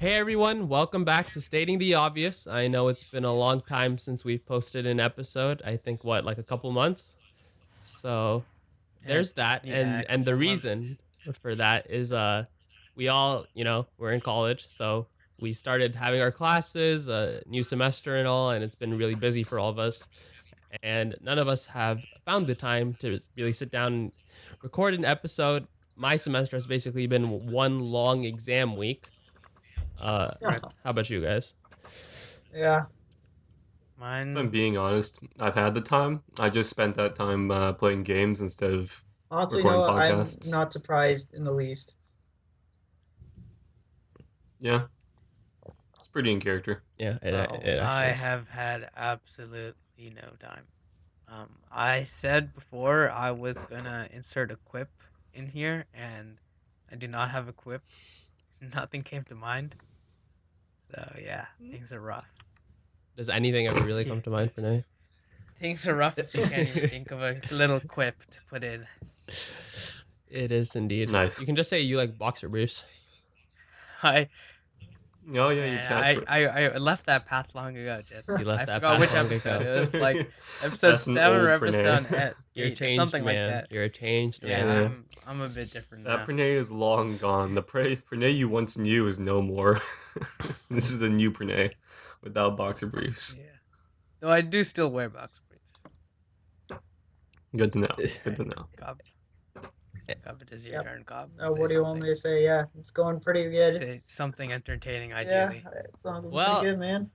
Hey everyone, welcome back to Stating the Obvious. I know it's been a long time since we've posted an episode. I think like a couple months. So there's that, Yeah, a and couple the of months. reason for that is we all, we're in college, so we started having our classes, new semester and all, and it's been really busy for all of us. And none of us have found the time to really sit down and record an episode. My semester has basically been one long exam week. Right. How about you guys? Yeah. If I'm Mine, being honest, I've had the time. I just spent that time playing games instead of Honestly, recording no, I'm podcasts. not surprised in the least. Yeah, it's pretty in character. Yeah, it I actually is. have had absolutely no time. I said before I was gonna insert a quip in here, and I do not have a quip. Nothing came to mind. So yeah, things are rough. Does anything ever really come to mind for Nay? Things are rough if you can't even think of a little quip to put in. It is indeed. Nice. You can just say you like boxer briefs. I Oh yeah, your Man, catchphrase. I left that path long ago, Jet. You left I that forgot path which long episode. ago. It was like episode That's an 7 or old episode Pranay. You're a 8 or changed something man. like that. You're a changed Yeah, man. Yeah. I'm a bit different That now. Pranay is long gone. The Pranay you once knew is no more. This is a new Pranay without boxer briefs. Yeah. Though I do still wear box briefs. Good to know. Good to know. Cobb. Cobb, it is your Yep. turn, Cobb. What do you want me to say? Yeah, it's going pretty good. Say something entertaining, Yeah, ideally. it's going Well- pretty good, man.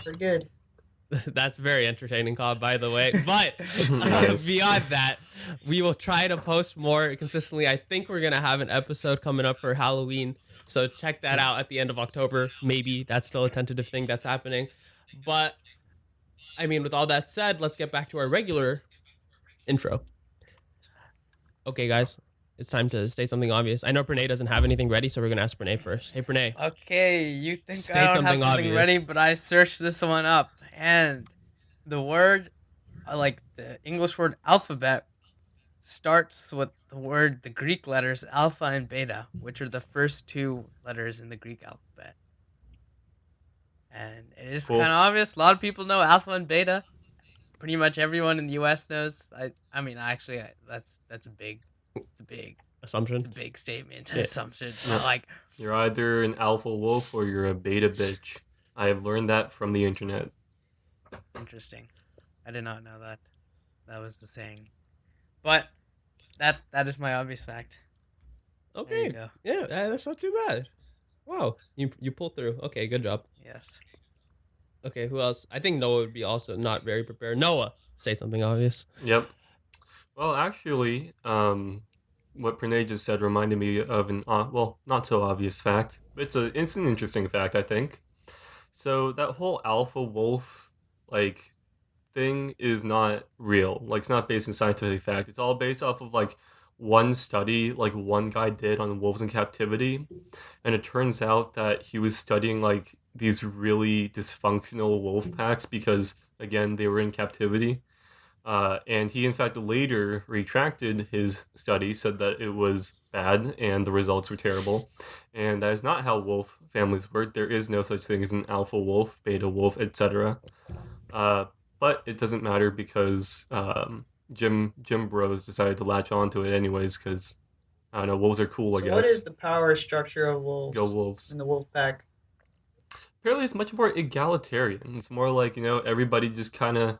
Pretty good. That's very entertaining, Cobb, by the way. But Nice. beyond that, we will try to post more consistently. I think we're gonna have an episode coming up for Halloween, so check that out at the end of October. Maybe that's still a tentative thing that's happening. But I mean, with all that said, let's get back to our regular intro. Okay, guys, it's time to say something obvious. I know Pranay doesn't have anything ready, so we're gonna ask Pranay first. Hey, Pranay. Okay, you think State I don't have something something obvious. ready, but I searched this one up, and the word, like the English word alphabet, starts with the Greek letters alpha and beta, which are the first two letters in the Greek alphabet. And it is Cool. kind of obvious. A lot of people know alpha and beta. Pretty much everyone in the U.S. knows. I mean, actually, that's a big, it's a Assumption. big statement, Yeah. assumption. Yeah. But like, You're either an alpha wolf or you're a beta bitch. I have learned that from the internet. interesting. I did not know that. That was the saying. But that is my obvious fact. There you Okay. go. Yeah, that's not too bad. Wow, you pulled through. Okay, good job. Yes. Okay, who else? I think Noah would be also not very prepared. Noah, say something obvious. Yep. Well, actually, what Pranay just said reminded me of an not so obvious fact. It's an interesting fact, I think. So that whole alpha wolf like thing is not real. Like it's not based in scientific fact. It's all based off of like one study like one guy did on wolves in captivity, and it turns out that he was studying like these really dysfunctional wolf packs because again they were in captivity. And he, in fact, later retracted his study, said that it was bad and the results were terrible. And that is not how wolf families work. There is no such thing as an alpha wolf, beta wolf, etc. But it doesn't matter because Jim Bros decided to latch onto it anyways because, I don't know, wolves are cool, I So guess. what is the power structure of wolves Go wolves. in the wolf pack? Apparently it's much more egalitarian. It's more like, everybody just kind of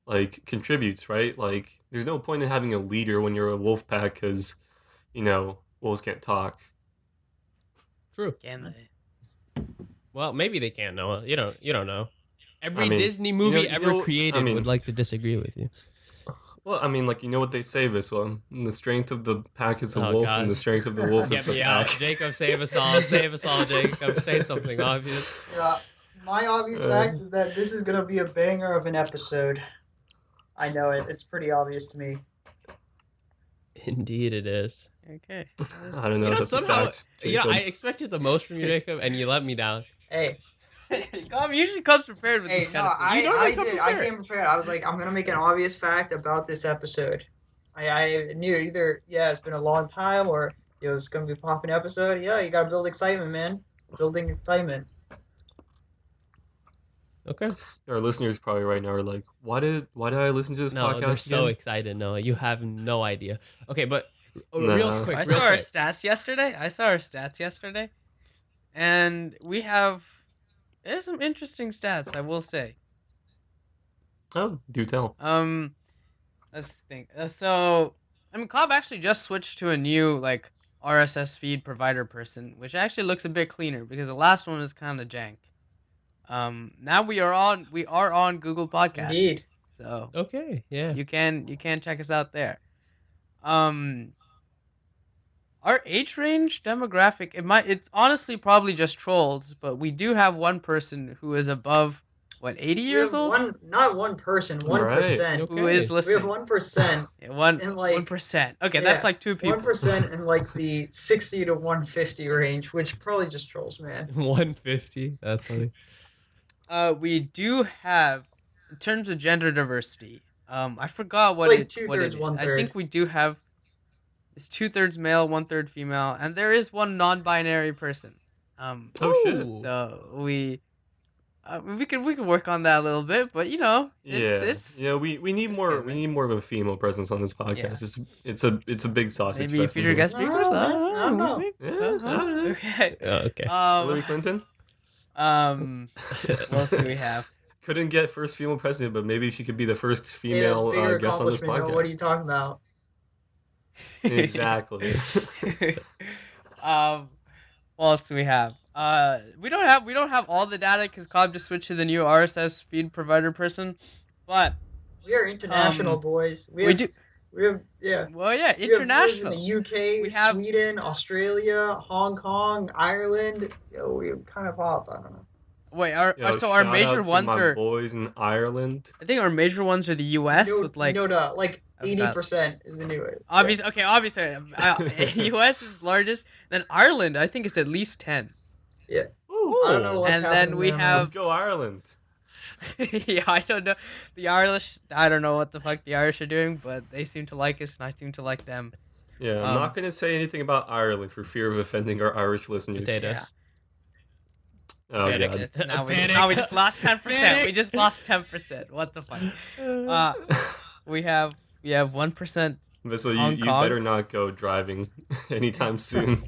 like contributes, right? Like there's no point in having a leader when you're a wolf pack because, wolves can't talk. True. Can they? Well, maybe they can't, Noah. You don't know. Every I mean, Disney movie you ever know- created I mean- would like to disagree with you. Well, I mean, like, you know what they say, this one. The strength of the pack is the Oh, wolf, God. and the strength of the wolf Get is the me out, pack. Jacob. Save us all. Save us all, Jacob. Say something obvious. Yeah, my obvious fact is that this is gonna be a banger of an episode. I know it. It's pretty obvious to me. Indeed, it is. Okay. I don't know. You know, if that's a somehow, fact. yeah, Jacob. I expected the most from you, Jacob, and you let me down. Hey, Cobb usually comes prepared with hey, this no, kind of thing. I, You don't I come did. I prepared. came prepared. I was like, I'm gonna make an obvious fact about this episode. I knew either, yeah, it's been a long time, or it's gonna be a popping episode. Yeah, you gotta build excitement, man. building excitement. Okay. Our listeners probably right now are like, why did I listen to this No, they're podcast so again? excited. No, you have no idea. Okay, but real Nah. quick, I real saw our quick. stats yesterday. And we have there's some interesting stats, I will say. Oh, do tell. Let's think. So, I mean, Cobb actually just switched to a new like RSS feed provider person, which actually looks a bit cleaner because the last one was kind of jank. Now we are on Google Podcasts. Indeed. So Okay, yeah. you can check us out there. Our age range demographic, it's honestly probably just trolls, but we do have one person who is above 80 years old Not one person, 1%. Okay. who is We listening. have 1%. Yeah, one and, like, 1%. Okay, that's yeah, like two people. 1% in like the 60 to 150 range, which probably just trolls, man. 150. That's funny. We do have, in terms of gender diversity, I forgot what like it 2/3, is. I 1/3. think we do have, it's 2/3 male, 1/3 female, and there is one non-binary person. Oh shit. Ooh. So we can work on that a little bit, but it's We need it's more good, we right? need more of a female presence on this podcast. It's a big sausage maybe fest in future here. guest speakers. No, man, I don't know. Yeah. Okay. Okay. Hillary Clinton What else do we have? couldn't get first female president, but maybe she could be the first Yeah, that's female bigger guest on this accomplishment. podcast. What are you talking about? Exactly. What else do we have? We don't have all the data because Cobb just switched to the new RSS feed provider person, but We are international, boys. we have, do. We have, yeah. Well, yeah, We have viewers international. in the UK, We have- Sweden, Australia, Hong Kong, Ireland. Yo, we kind of pop. I don't know. Wait, Yo, our shout major out to ones my are. boys in Ireland. I think our major ones are the US with like. like about- 80% is the newest. Obviously, okay, obviously, US is largest. Then Ireland, I think it's at least 10. Ooh. I don't know what's And then happening we there, have- Let's go Ireland. Yeah, I don't know. The Irish, I don't know what the fuck the Irish are doing, but they seem to like us, and I seem to like them. Yeah, I'm not gonna say anything about Ireland for fear of offending our Irish listeners. Potatoes. Oh Panic. god. Now we just lost 10%. Panic. We just lost 10%. What the fuck? We have 1%. This way, Hong you Kong? better not go driving anytime soon.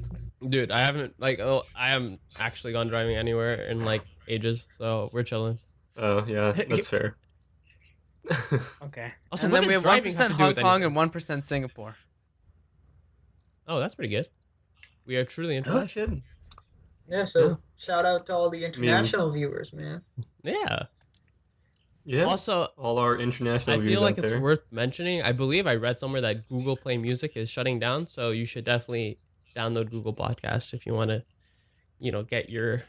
Dude, I haven't I haven't actually gone driving anywhere in like ages, so we're chilling. Oh yeah, that's fair. Okay. Also, And what then we does have driving 1% have to do Hong with Kong anything? and 1% Singapore. Oh, that's pretty good. We are truly Oh international. shit. Yeah, so Yeah. shout out to all the international viewers, man. Yeah. Yeah. Also, all our international I viewers feel like out it's there. worth mentioning. I believe I read somewhere that Google Play Music is shutting down, so you should definitely download Google Podcast if you want to, get your.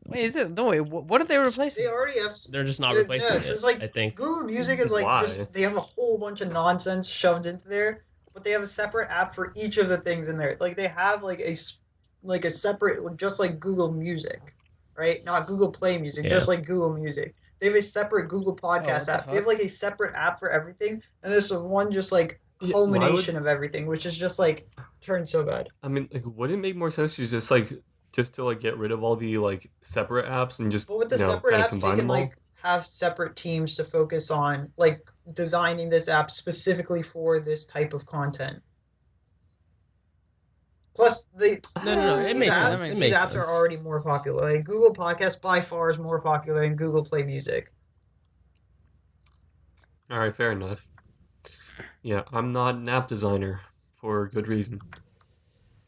Wait, is it? No, wait. What are they replacing? They already have. They're just not Yeah, replacing it's it. just like I think. Google Music is like Why? just they have a whole bunch of nonsense shoved into there, but they have a separate app for each of the things in there. Like they have like a separate, just like Google Music, right? Not Google Play Music, just like Google Music. They have a separate Google Podcast the app. They have like a separate app for everything, and there's one just like Yeah, culmination of everything, which is just like turned so bad. I mean, like, wouldn't it make more sense to just to get rid of all the separate apps and just But with the separate kind of apps, they combine can them all? like have separate teams to focus on like designing this app specifically for this type of content. Plus, No. It these makes apps, sense. It these makes apps are sense. already more popular. Like Google Podcast by far is more popular than Google Play Music. All right, fair enough. Yeah, I'm not an app designer for good reason.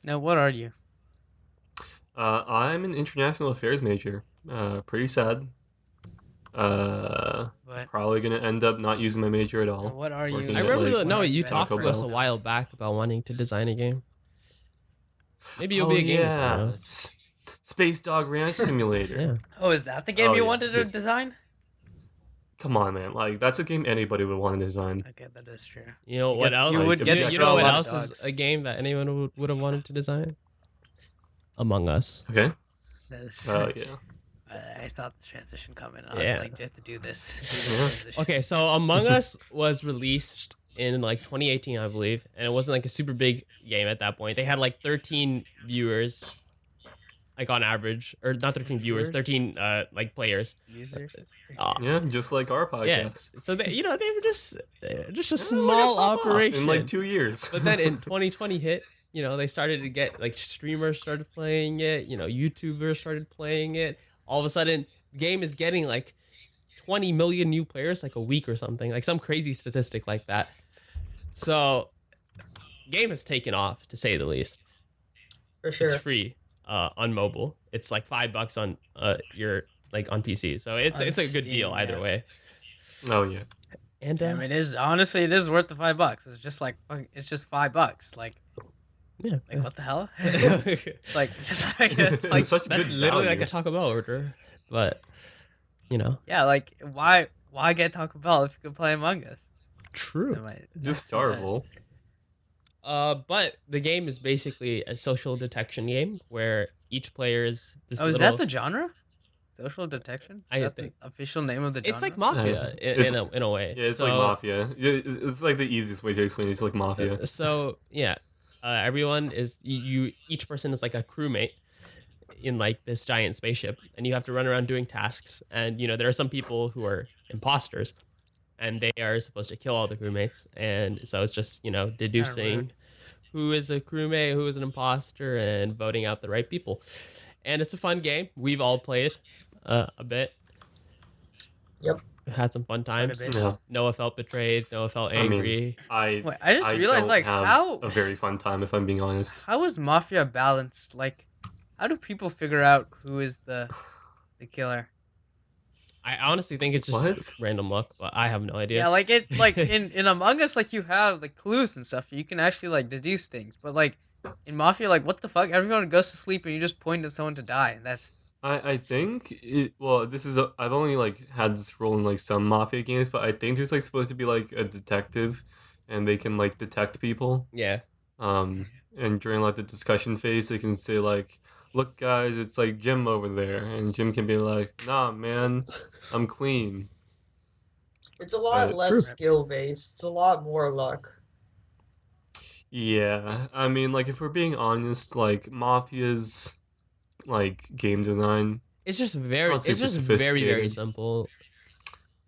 Now, what are you? I'm an international affairs major. Pretty sad. What? Probably gonna end up not using my major at all. What are you? Working I at, remember like, you Best talked to us a Bell. while back about wanting to design a game. Maybe you'll be a game designer. Space Dog Ranch Simulator. Yeah. Oh, is that the game Oh, you yeah, wanted to dude. design? Come on, man. Like that's a game anybody would want to design. Okay, that is true. You know You what get- else? you would You, get you to know draw a what lot else of is dogs. a game that anyone would have wanted to design? Among Us. Okay. That is, Oh yeah. I saw the transition coming. I Yeah. was like, do you have to do this? transition. Okay, so Among Us was released in like 2018, I believe, and it wasn't like a super big game at that point. They had like 13 viewers, like on average, or not 13 viewers, Viewers? 13 like players. Users. Yeah, just like our Yeah. podcast. So they, they were just a Yeah, small we're gonna pop off operation. in like 2 years. But then in 2020 hit, they started to get like streamers started playing it, YouTubers started playing it. All of a sudden, the game is getting like 20 million new players like a week or something, like some crazy statistic like that. So, game has taken off to say the least. For sure. It's free on mobile. It's like $5 on your like on PC. So it's On a good Steam, deal either yeah. way. Oh yeah. And I mean, it is honestly, it is worth the $5. It's just like it's just $5. Like yeah. what the hell? That's Like just like it's like Such good literally like value. a Taco Bell order, but yeah, like why get Taco Bell if you can play Among Us? true. Am I- Just yeah. Starville. But the game is basically a social detection game where each player is this Oh, is little, that the genre? Social detection? I Is that think- the official name of the genre. it's like Mafia It's- in a way. Yeah, it's So- like Mafia. It's like the easiest way to explain it. It's like Mafia. So yeah, everyone is each person is like a crewmate in like this giant spaceship, and you have to run around doing tasks. And there are some people who are imposters, and they are supposed to kill all the crewmates. And so it's just deducing rude. who is a crewmate, who is an imposter, and voting out the right people. And it's a fun game. We've all played a bit. Yep. Had some fun times. bit. Yeah. Noah felt betrayed. Noah felt I mean, angry. Wait, I just I realized don't like have how a very fun time if I'm being honest. how is Mafia balanced? Like, how do people figure out who is the killer? I honestly think it's just What? random luck, but I have no idea. Yeah, like it like in Among Us, like you have like clues and stuff. You can actually like deduce things, but like in Mafia, like what the fuck? Everyone goes to sleep and you just point at someone to die, and that's I think this is I've only like had this role in like some Mafia games, but I think there's like supposed to be like a detective, and they can like detect people. Yeah. And during like the discussion phase, they can say like, "Look, guys, it's like Jim over there," and Jim can be like, "Nah, man, I'm clean." It's a lot less True. skill based. It's a lot more luck. Yeah, I mean, like if we're being honest, like Mafia's like game design. It's just very Not it's super just very sophisticated. simple.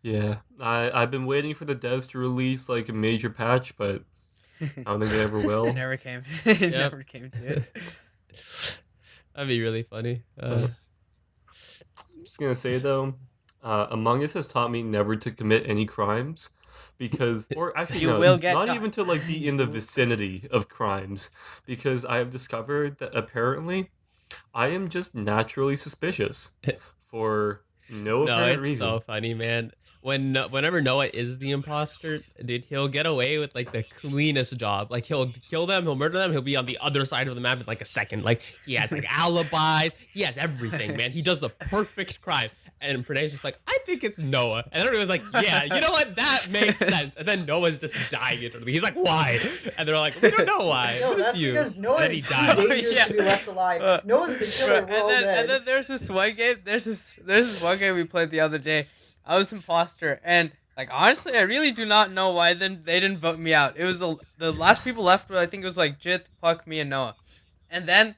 Yeah, I've been waiting for the devs to release like a major patch, but I don't think they ever will. it never came. It Yep. never came to it. That'd be really funny. I'm just gonna say though, Among Us has taught me never to commit any crimes, because, or actually You no, will get not caught. even to like be in the vicinity of crimes, because I have discovered that apparently, I am just naturally suspicious for no no, apparent it's reason. so funny, man. Whenever Noah is the imposter, dude, he'll get away with like the cleanest job. Like he'll kill them, he'll murder them, he'll be on the other side of the map in like a second. Like he has like alibis, he has everything, man. He does the perfect crime. And Pranay's just like, I think it's Noah. And everyone was like, yeah, you know what? That makes sense. And then Noah's just dying internally. He's like, why? And they're like, we don't know why. No, It's that's you. because And Noah then he is too died. dangerous Yeah. to be left alive. Uh, If Noah's the killer, and we're all dead. then there's this one game. There's this one game we played the other day. I was imposter, and like honestly, I really do not know why then they didn't vote me out. It was the last people left. I think it was like Jith, Puck, me, and Noah, and then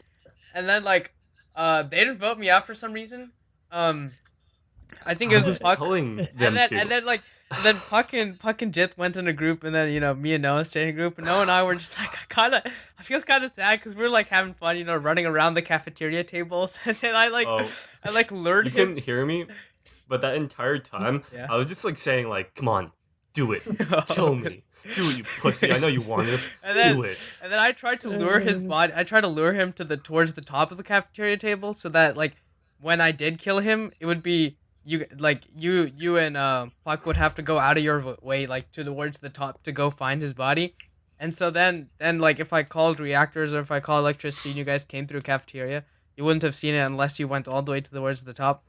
like they didn't vote me out for some reason. I think it I was was Puck, telling them and then to. and then like. And then Puck and Jith went in a group, and then me and Noah stayed in a group, and Noah and I were just like I feel kind of sad because we were like having fun, running around the cafeteria tables, and then I Oh. lured You him. couldn't hear me, but that entire time, Yeah. I was just like saying like, "Come on, do it, kill me, do it, you pussy. I know you want it. And then, Do it." and then I tried to lure his body. I tried to lure him towards the top of the cafeteria table, so that like when I did kill him, it would be you and Puck would have to go out of your way like towards the top to go find his body. And so then like if I called reactors or if I called electricity and you guys came through cafeteria, you wouldn't have seen it unless you went all the way towards the top.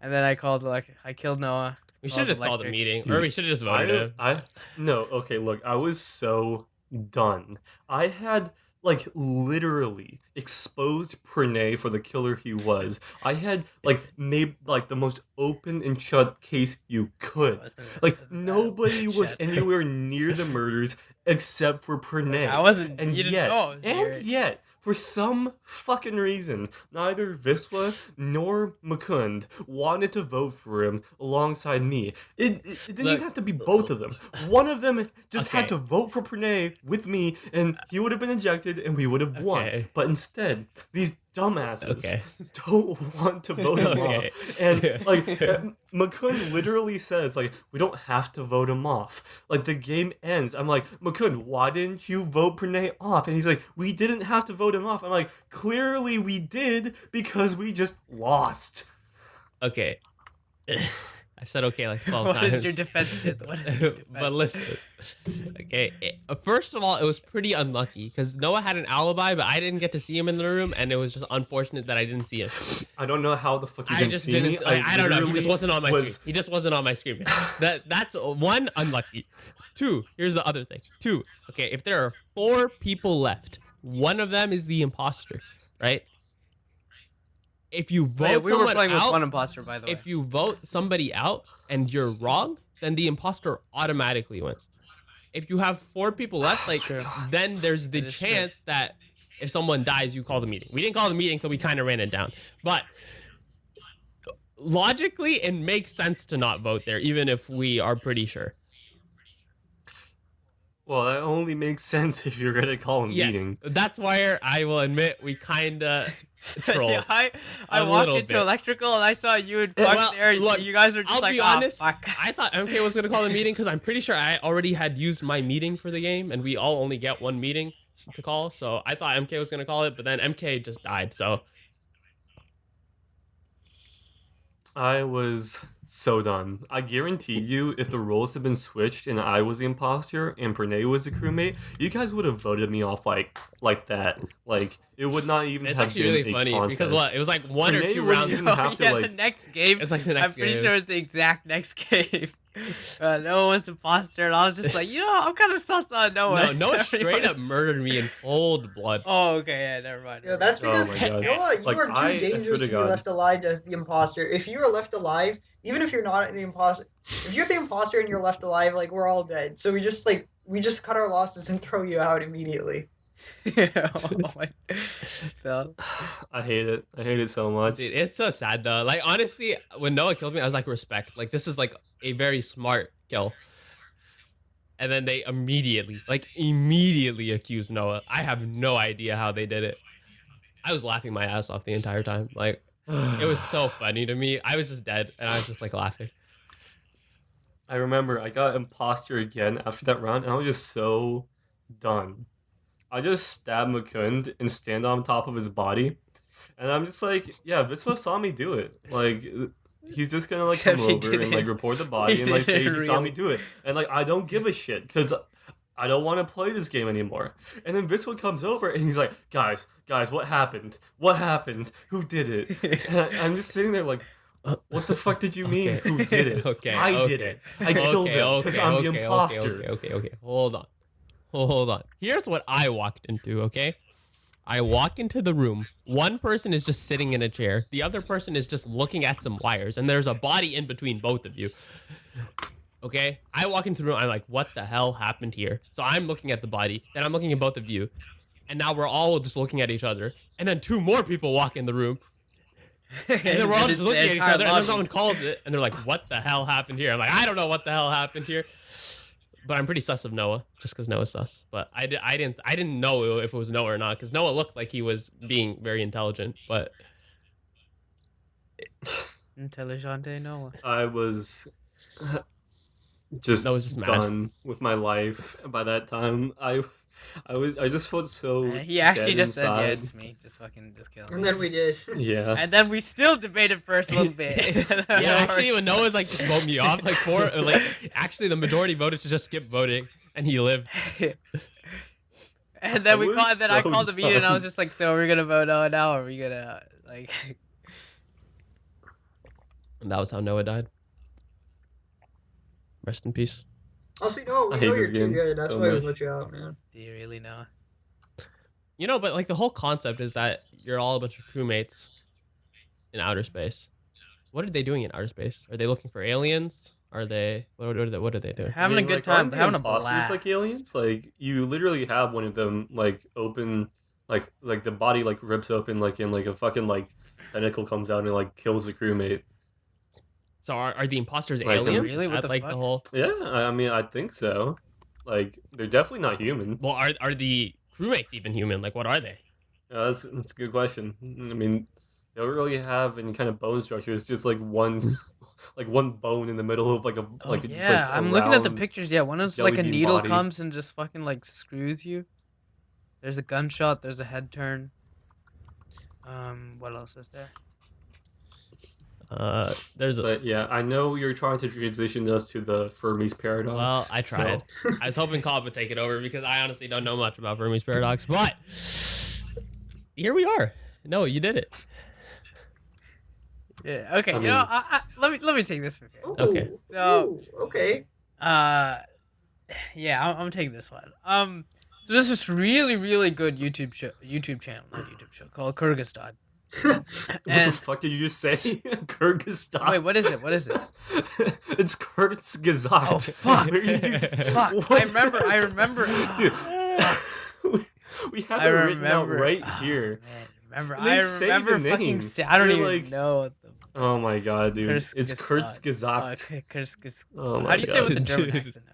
And then I killed Noah. We should have just called a Electric. meeting, Dude, or we should have just voted him. No, okay, look, I was so done. I had like literally exposed Pranay for the killer he was. I had like made like the most open and shut case you could. Like nobody was Shut. anywhere near the murders except for Pranay. I wasn't. And You didn't yet, know I was here. and yet, for some fucking reason, neither Viswa nor Mukund wanted to vote for him alongside me. It didn't Look. even have to be both of them. One of them just had Okay. to vote for Pranay with me, and he would have been ejected, and we would have won. Okay. But instead, these dumbasses Okay. don't want to vote him Okay. off. And like Mukund literally says, like, we don't have to vote him off. Like, the game ends. I'm like, Mukund, why didn't you vote Pranay off? And he's like, we didn't have to vote him off. I'm like, clearly we did because we just lost. Okay. I've said okay like 12 What times. is your defense, Jith? What is your defense? But listen, okay. First of all, it was pretty unlucky because Noah had an alibi, but I didn't get to see him in the room, and it was just unfortunate that I didn't see him. I don't know how the fuck you I didn't just see didn't. me. I don't know. He just literally wasn't on my was- screen. He just wasn't on my screen. That's one, unlucky. Two, here's the other thing. Two, okay. If there are 4 people left, one of them is the imposter, right? If you vote Wait, we were someone playing with out, one imposter, by the way. if you vote somebody out and you're wrong, then the imposter automatically wins. If you have 4 people left, like True. then there's the That is true. chance that if someone dies, you call the meeting. We didn't call the meeting, so we kind of ran it down. But logically, it makes sense to not vote there, even if we are pretty sure. Well, that only makes sense if you're gonna call a Yes, meeting. that's why I will admit we kind of trolled. Yeah, I A walked little into bit. electrical and I saw you and Fuck Well, there. look, You guys were just I'll like, be "Ah, honest. fuck." I thought MK was gonna call the meeting because I'm pretty sure I already had used my meeting for the game, and we all only get one meeting to call. So I thought MK was gonna call it, but then MK just died. So I was so done. I guarantee you, if the roles had been switched and I was the imposter and Pranay was the crewmate, you guys would have voted me off like that. Like, it would not even it's have actually been really a funny contest. because what it was like 1 or Renee 2 wouldn't rounds. even Oh, have to, yeah, like- the next game. It's like the I'm next pretty game. sure it's the exact next game. Noah was the imposter, and I was just like, I'm kind of sus on Noah. No, Noah straight up Everybody's- murdered me in cold blood. Oh, okay, yeah, never mind. Yeah, that's Oh because my God. Noah, you Like, are too I dangerous swear to to be God. left alive as the imposter. If you are left alive, even if you're not the imposter, if you're the imposter and you're left alive, like we're all dead. So we just cut our losses and throw you out immediately. Oh my. So, I hate it. I hate it so much. Dude, it's so sad though. Like honestly, when Noah killed me, I was like, respect. Like this is like a very smart kill. And then they immediately accused Noah. I have no idea how they did it. I was laughing my ass off the entire time. Like it was so funny to me. I was just dead and I was just like laughing. I remember I got imposter again after that round, and I was just so done. I just stabbed Mukund and stand on top of his body, and I'm just like, yeah, Viswa saw me do it. Like, he's just gonna like Except come he over and like didn't. report the body He and like say didn't he saw me really. do it, and like I don't give a shit because I don't want to play this game anymore. And then Viswa comes over and he's like, guys, what happened? What happened? Who did it? And I'm just sitting there like, what the fuck did you mean? Okay. Who did it? Okay, I okay. did it. I killed him because I'm the imposter. Okay. Hold on. Here's what I walked into, okay? I walk into the room. One person is just sitting in a chair. The other person is just looking at some wires, and there's a body in between both of you. Okay? I walk into the room. I'm like, what the hell happened here? So I'm looking at the body. Then I'm looking at both of you. And now we're all just looking at each other. And then 2 more people walk in the room. And then we're all just looking at each other, and then someone calls it, and they're like, "What the hell happened here?" I'm like, "I don't know what the hell happened here," but I'm pretty sus of Noah, just because Noah's sus. But I didn't know if it was Noah or not, because Noah looked like he was being very intelligent, but Intelligente Noah. I was just, That was just mad. done with my life by that time. I just felt so He actually dead just said, "Yeah, inside. it's me. Just kill me." And then we did. Yeah. And then we still debated first a little bit. yeah, actually, when Noah's like just vote me off, actually the majority voted to just skip voting, and he lived. And then I was I so called the meeting, and I was done. just like, "So we're gonna vote Noah now, or are we gonna like?" And that was how Noah died. Rest in peace. I'll see. No, I we hate know this you're too game good. That's so why we much. put you out, man. Do you really know? You know, but like the whole concept is that you're all a bunch of crewmates in outer space. What are they doing in outer space? Are they looking for aliens? Are they what are they doing? Having a good time. aren't They're having a imposters blast. like aliens? Like, you literally have one of them like open like the body like rips open like and like a fucking like tentacle comes out and like kills the crewmate. So are the imposters Like, aliens? really? Is What that the like fuck? the whole? Yeah, I mean I think so. Like they're definitely not human. Well, are the crewmates even human? Like, what are they? That's a good question. I mean, they don't really have any kind of bone structure. It's just like one, like one bone in the middle of like a Oh like yeah, just like a I'm looking at the round- pictures. Yeah, one is jelly like a bean needle body. comes and just fucking like screws you. There's a gunshot. There's a head turn. What else is there? There's a. But yeah, I know you're trying to transition us to the Fermi's paradox. Well, I so- tried. I was hoping Cobb would take it over because I honestly don't know much about Fermi's paradox, but here we are. No, you did it. Yeah. Okay. I you know, mean- let me take this. Ooh, Okay. So- okay. Yeah, I'm taking this one. So there's this really, really good YouTube channel, not YouTube show, called Kyrgyzstan. What the And- fuck did you just say? Kyrgyzstan. Wait, what is it? What is it? It's Kyrgyzstan. Oh, fuck. Where you- Fuck. What? I remember. Dude, we have I it written out remember. right Oh, here. man, And they I say remember the fucking. name. I don't You're even like- know what the. Oh my god, dude. It's Kyrgyzstan. Kyrgyzstan. Okay, Kyrgyzstan. Oh my How do you say it with the God, German dude. accent now?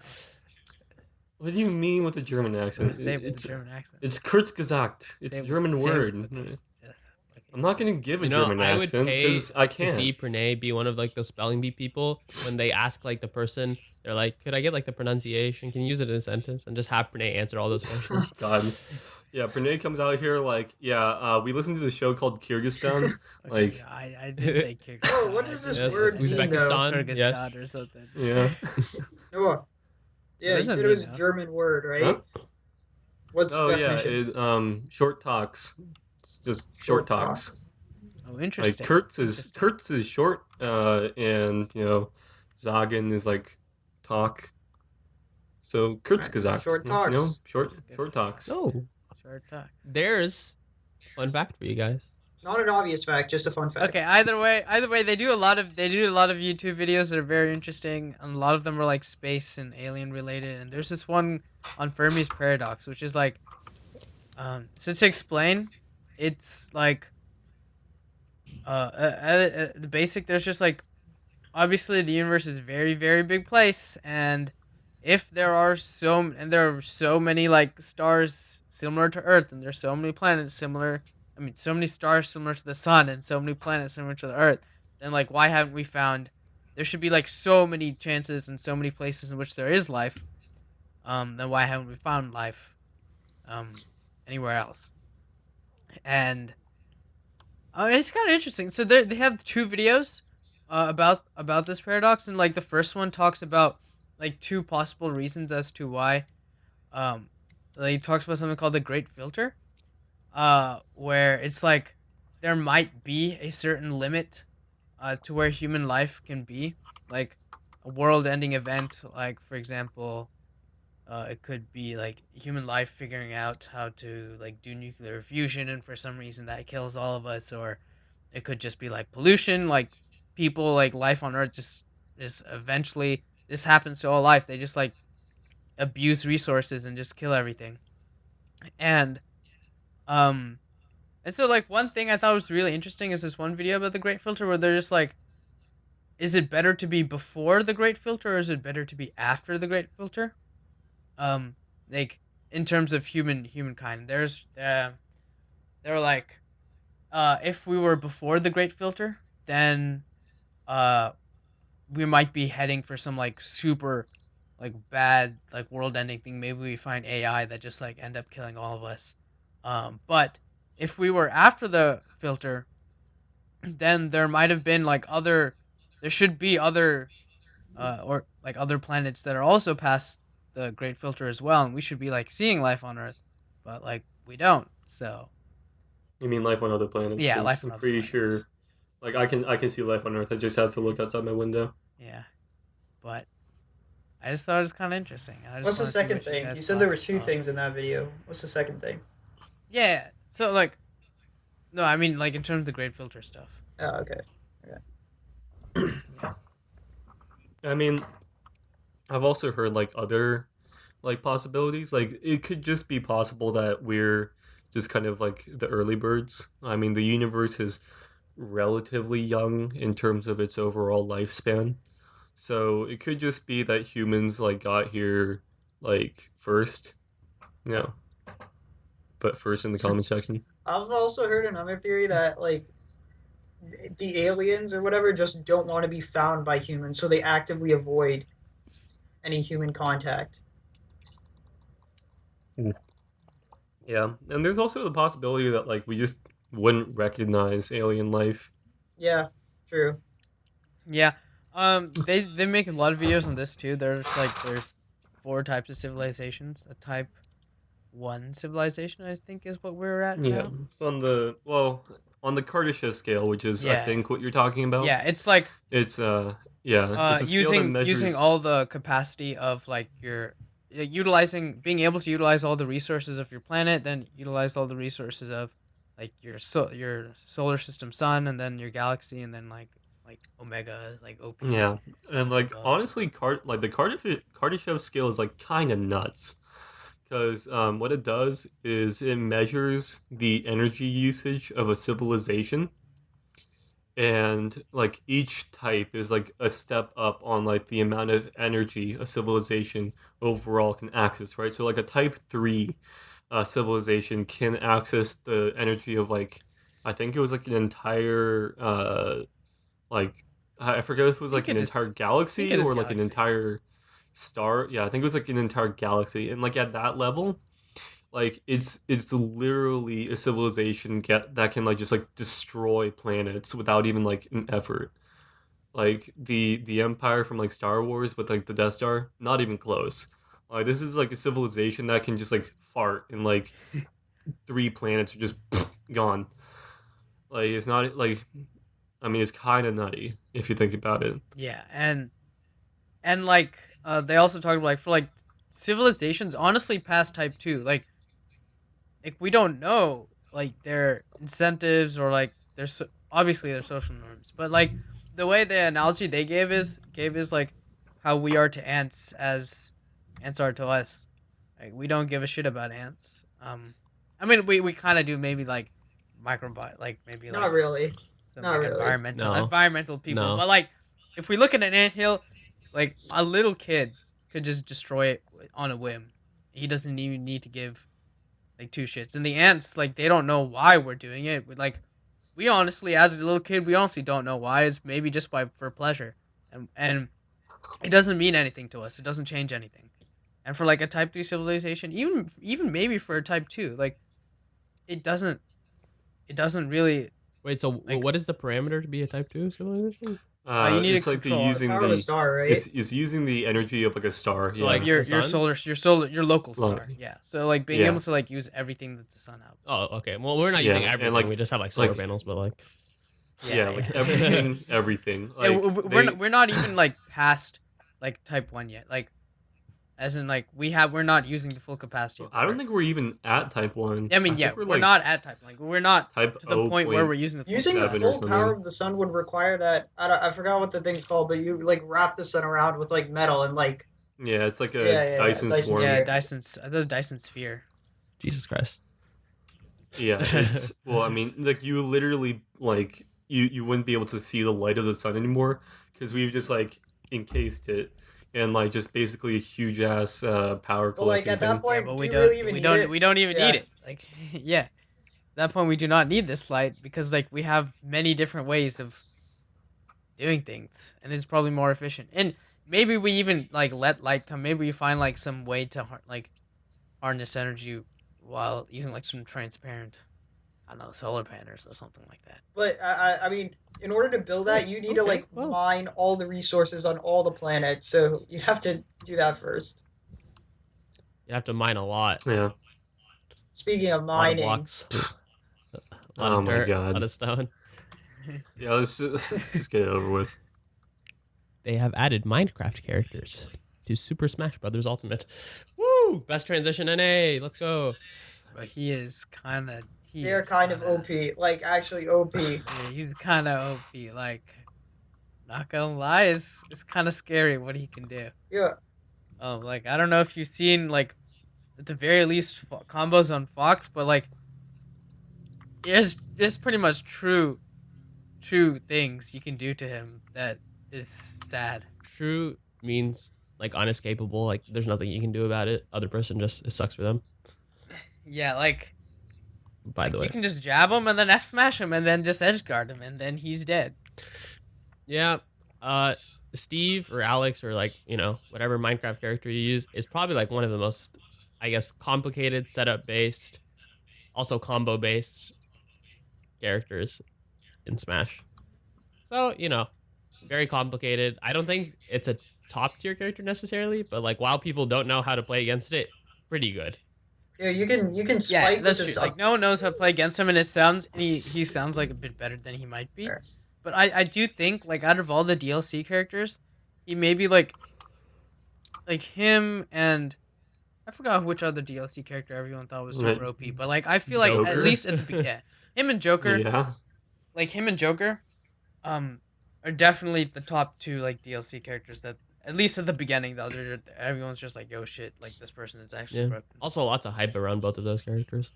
What do you mean with the German How do you accent? say it with It's the German accent? it's Kyrgyzstan. It's Say a it- German say it- word. okay, yes. Okay. I'm not gonna give a You know, German I would accent pay because I to can't. see Pranay be one of like those spelling bee people when they ask like the person, they're like, "Could I get like the pronunciation? Can you use it in a sentence?" And just have Pranay answer all those questions. God. Yeah, Pranay comes out here like, yeah, we listened to the show called Kyrgyzstan. Okay, Like- yeah, I did say Kyrgyzstan. Oh, what I does did this say Yes, word that. mean, though? Uzbekistan. Kyrgyzstan Yes. or something. Yeah. Oh, yeah, What you does said that it was a mean now? German word, right? Huh? What's Oh the yeah, definition? short talks. It's just short talks. Oh, Like interesting. Kurtz is short, and you know, Zagen is like talk. So Kurtz gesagt. short You know, talks. short talks. Oh, Short talk. there's fun fact for you guys. Not an obvious fact, just a fun fact. Okay. Either way, they do a lot of YouTube videos that are very interesting, and a lot of them are like space and alien related. And there's this one on Fermi's paradox, which is like, so to explain, it's like, at the basic, there's just like, obviously the universe is a very, very big place, and if there are so many like stars similar to Earth, and there's so many planets similar. I mean, so many stars similar to the sun and so many planets similar to the Earth, then like why haven't we found? There should be like so many chances and so many places in which there is life. Then why haven't we found life, anywhere else? And it's kind of interesting. So they have two videos, about this paradox, and like the first one talks about like two possible reasons as to why. Like, it talks about something called the Great Filter. Where it's like there might be a certain limit to where human life can be, like a world-ending event, like for example, it could be like human life figuring out how to like do nuclear fusion, and for some reason that kills all of us, or it could just be like pollution, like people, like life on Earth just eventually this happens to all life, they just like abuse resources and just kill everything. And so like one thing I thought was really interesting is this one video about the Great Filter where they're just like, is it better to be before the Great Filter or is it better to be after the Great Filter? Like in terms of humankind, they're like, if we were before the Great Filter, then we might be heading for some like super like bad like world-ending thing. Maybe we find AI that just like end up killing all of us. But if we were after the filter, then there might have been like there should be other, or like other planets that are also past the Great Filter as well, and we should be like seeing life on Earth, but like we don't. So You mean life on other planets? Yeah, 'cause life on I'm other pretty planets. sure. Like I can see life on Earth. I just have to look outside my window. yeah, but I just thought it was kind of interesting. And I just What's the wanna see second what you thing? guys You said there were thought. two things in that video. What's the second thing? Yeah. So like, no, I mean like in terms of the Great Filter stuff. Oh, okay. I mean, I've also heard like other like possibilities. Like it could just be possible that we're just kind of like the early birds. I mean, the universe is relatively young in terms of its overall lifespan. So it could just be that humans like got here like first, you know, but first in the comment section. I've also heard another theory that like the aliens or whatever just don't want to be found by humans, so they actively avoid any human contact. Yeah, and there's also the possibility that like we just wouldn't recognize alien life. Yeah, true. Yeah. They make a lot of videos on this too. There's 4 types of civilizations. A type 1 civilization, I think, is what we're at Yeah, now. so on the Kardashev scale, which is I Yeah. think what you're talking about. Yeah, it's like It's yeah, it's a scale that using measures all the capacity of like your being able to utilize all the resources of your planet, then utilize all the resources of like your solar system sun, and then your galaxy, and then like Omega, like OP. Yeah, and like Uh, honestly, the Kardashev scale is like kind of nuts because what it does is it measures the energy usage of a civilization, and like each type is like a step up on like the amount of energy a civilization overall can access, right? So like a type 3 civilization can access the energy of like I think it was like an entire like I forget if it was I like think an it is- entire I galaxy think it is or like an galaxy. entire star. Yeah, I think it was like an entire galaxy, and like at that level, like it's literally a civilization that can like just like destroy planets without even like an effort. Like the Empire from like Star Wars, but like the Death Star, not even close. Like this is like a civilization that can just like fart and like 3 planets are just gone. Like it's not like I mean it's kind of nutty if you think about it. Yeah, and like they also talked about like for like civilizations honestly past type 2, like we don't know like their incentives or like obviously their social norms, but like the way the analogy they gave is like how we are to ants as ants are to us. Like we don't give a shit about ants. I mean we kind of do, maybe like microbiome, like maybe like Not really. some Not like really. environmental No. environmental people. No. But like if we look at an anthill, like a little kid could just destroy it on a whim. He doesn't even need to give like 2 shits. And the ants, like they don't know why we're doing it. Like we honestly, as a little kid, we honestly don't know why. It's maybe just for pleasure, and it doesn't mean anything to us. It doesn't change anything. And for like a type 3 civilization, even maybe for a type 2, like it doesn't really. Wait, so Like- what is the parameter to be a type 2 civilization? You need It's to like the control using Power of a the star, right? it's using the energy of like a star. So, Yeah. like, your the sun? your local Well, star, yeah. So like being yeah. able to like use everything that the sun has. Oh, okay. Well, we're not Yeah, using and, everything. like- we just have like solar like- panels, but like Yeah, like everything. Yeah, Like we're not even like past like type 1 yet. Like as in like we're not using the full capacity. I don't think we're even at type 1. I mean, yeah, think we're not at type 1. Like we're not type to the point where we're using the full Using the 7 or full something. power of the sun would require that I forgot what the thing's called, but you like wrap the sun around with like metal and like Yeah, it's like a Yeah, Dyson Dyson swarm. Yeah, sphere. Dyson's. I thought Dyson sphere. Jesus Christ. Yeah, it's well, I mean, like you literally like you wouldn't be able to see the light of the sun anymore because we've just like encased it and like just basically a huge ass power But like collecting at thing. that point, Yeah, but do we you don't. really even we need don't. it? We don't even Yeah. need it. Like, yeah. At that point, we do not need this light because like we have many different ways of doing things, and it's probably more efficient. And maybe we even like let light come. Maybe we find like some way to harness energy while using like some transparent, I don't know, solar panels or something like that. But I mean, in order to build that, you need to Okay, like well. mine all the resources on all the planets. So you have to do that first. You have to mine a lot. Yeah. Speaking of A lot of mining, blocks. A lot Oh of my dirt, God. A lot of stone. Yeah, let's just get it over with. They have added Minecraft characters to Super Smash Brothers Ultimate. Woo! Best transition NA. Let's go. But he is kind of. they're kind of OP, like actually OP. Yeah, he's kind of OP. Like, not gonna lie, it's kind of scary what he can do. Yeah, Like I don't know if you've seen like, at the very least, combos on Fox, but like, there's pretty much true things you can do to him that is sad. True means like unescapable. Like there's nothing you can do about it. Other person just it sucks for them. Yeah, like By the way, you can just jab him and then F smash him and then just edge guard him and then he's dead. yeah. Steve or Alex or like whatever Minecraft character you use is probably like one of the most, I guess, complicated setup based, also combo based characters in Smash. So very complicated. I don't think it's a top tier character necessarily, but like while people don't know how to play against it, pretty good. Yeah, you can Yeah, spike that's with true. this Like no one knows how to play against him, and he sounds like a bit better than he might be. Fair. But I do think like out of all the DLC characters, he may be like him and I forgot which other DLC character everyone thought was super OP. But like I feel like at Joker? least at the beginning, him and Joker, Yeah. like him and Joker, are definitely the top two like DLC characters that at least at the beginning though everyone's just like yo shit like this person is actually Yeah. broken. Also, lots of hype around both of those characters.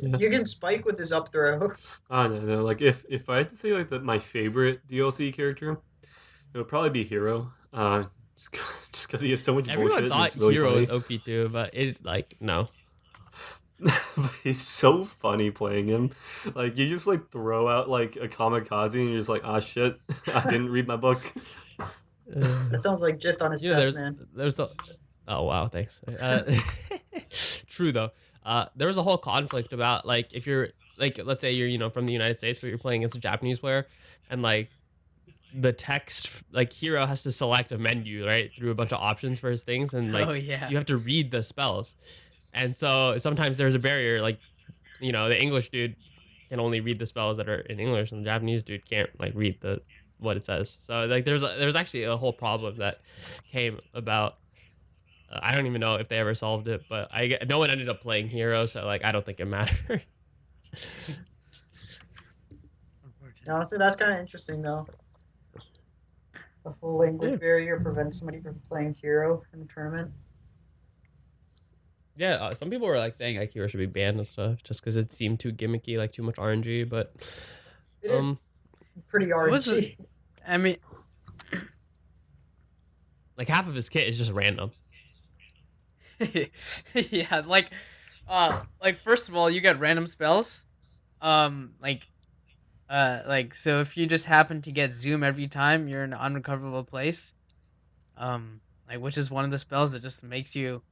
You can spike with his up throw. I don't know. Like if I had to say like my favorite DLC character, it would probably be Hero. Just because he has so much Everyone bullshit. thought It's really Hero funny. was OP too, but it like no. But it's so funny playing him. Like you just like throw out like a kamikaze and you're just like, ah shit, I didn't read my book. That sounds like Jith on his test, man. there's a oh wow, thanks. True though. There was a whole conflict about like if you're like let's say you're from the United States but you're playing against a Japanese player and like the text like Hero has to select a menu right through a bunch of options for his things and like Oh yeah. you have to read the spells, and so sometimes there's a barrier like the English dude can only read the spells that are in English and the Japanese dude can't like read what it says. So like there's actually a whole problem that came about. I don't even know if they ever solved it, but no one ended up playing Hero, so like I don't think it mattered. Honestly, that's kind of interesting though. The whole language barrier prevents somebody from playing Hero in the tournament. Yeah, some people were like saying like Hero should be banned and stuff just because it seemed too gimmicky, like too much RNG. But It is pretty was RNG. I mean, like half of his kit is just random. yeah, like first of all, you get random spells, so if you just happen to get zoom every time, you're in an unrecoverable place, which is one of the spells that just makes you.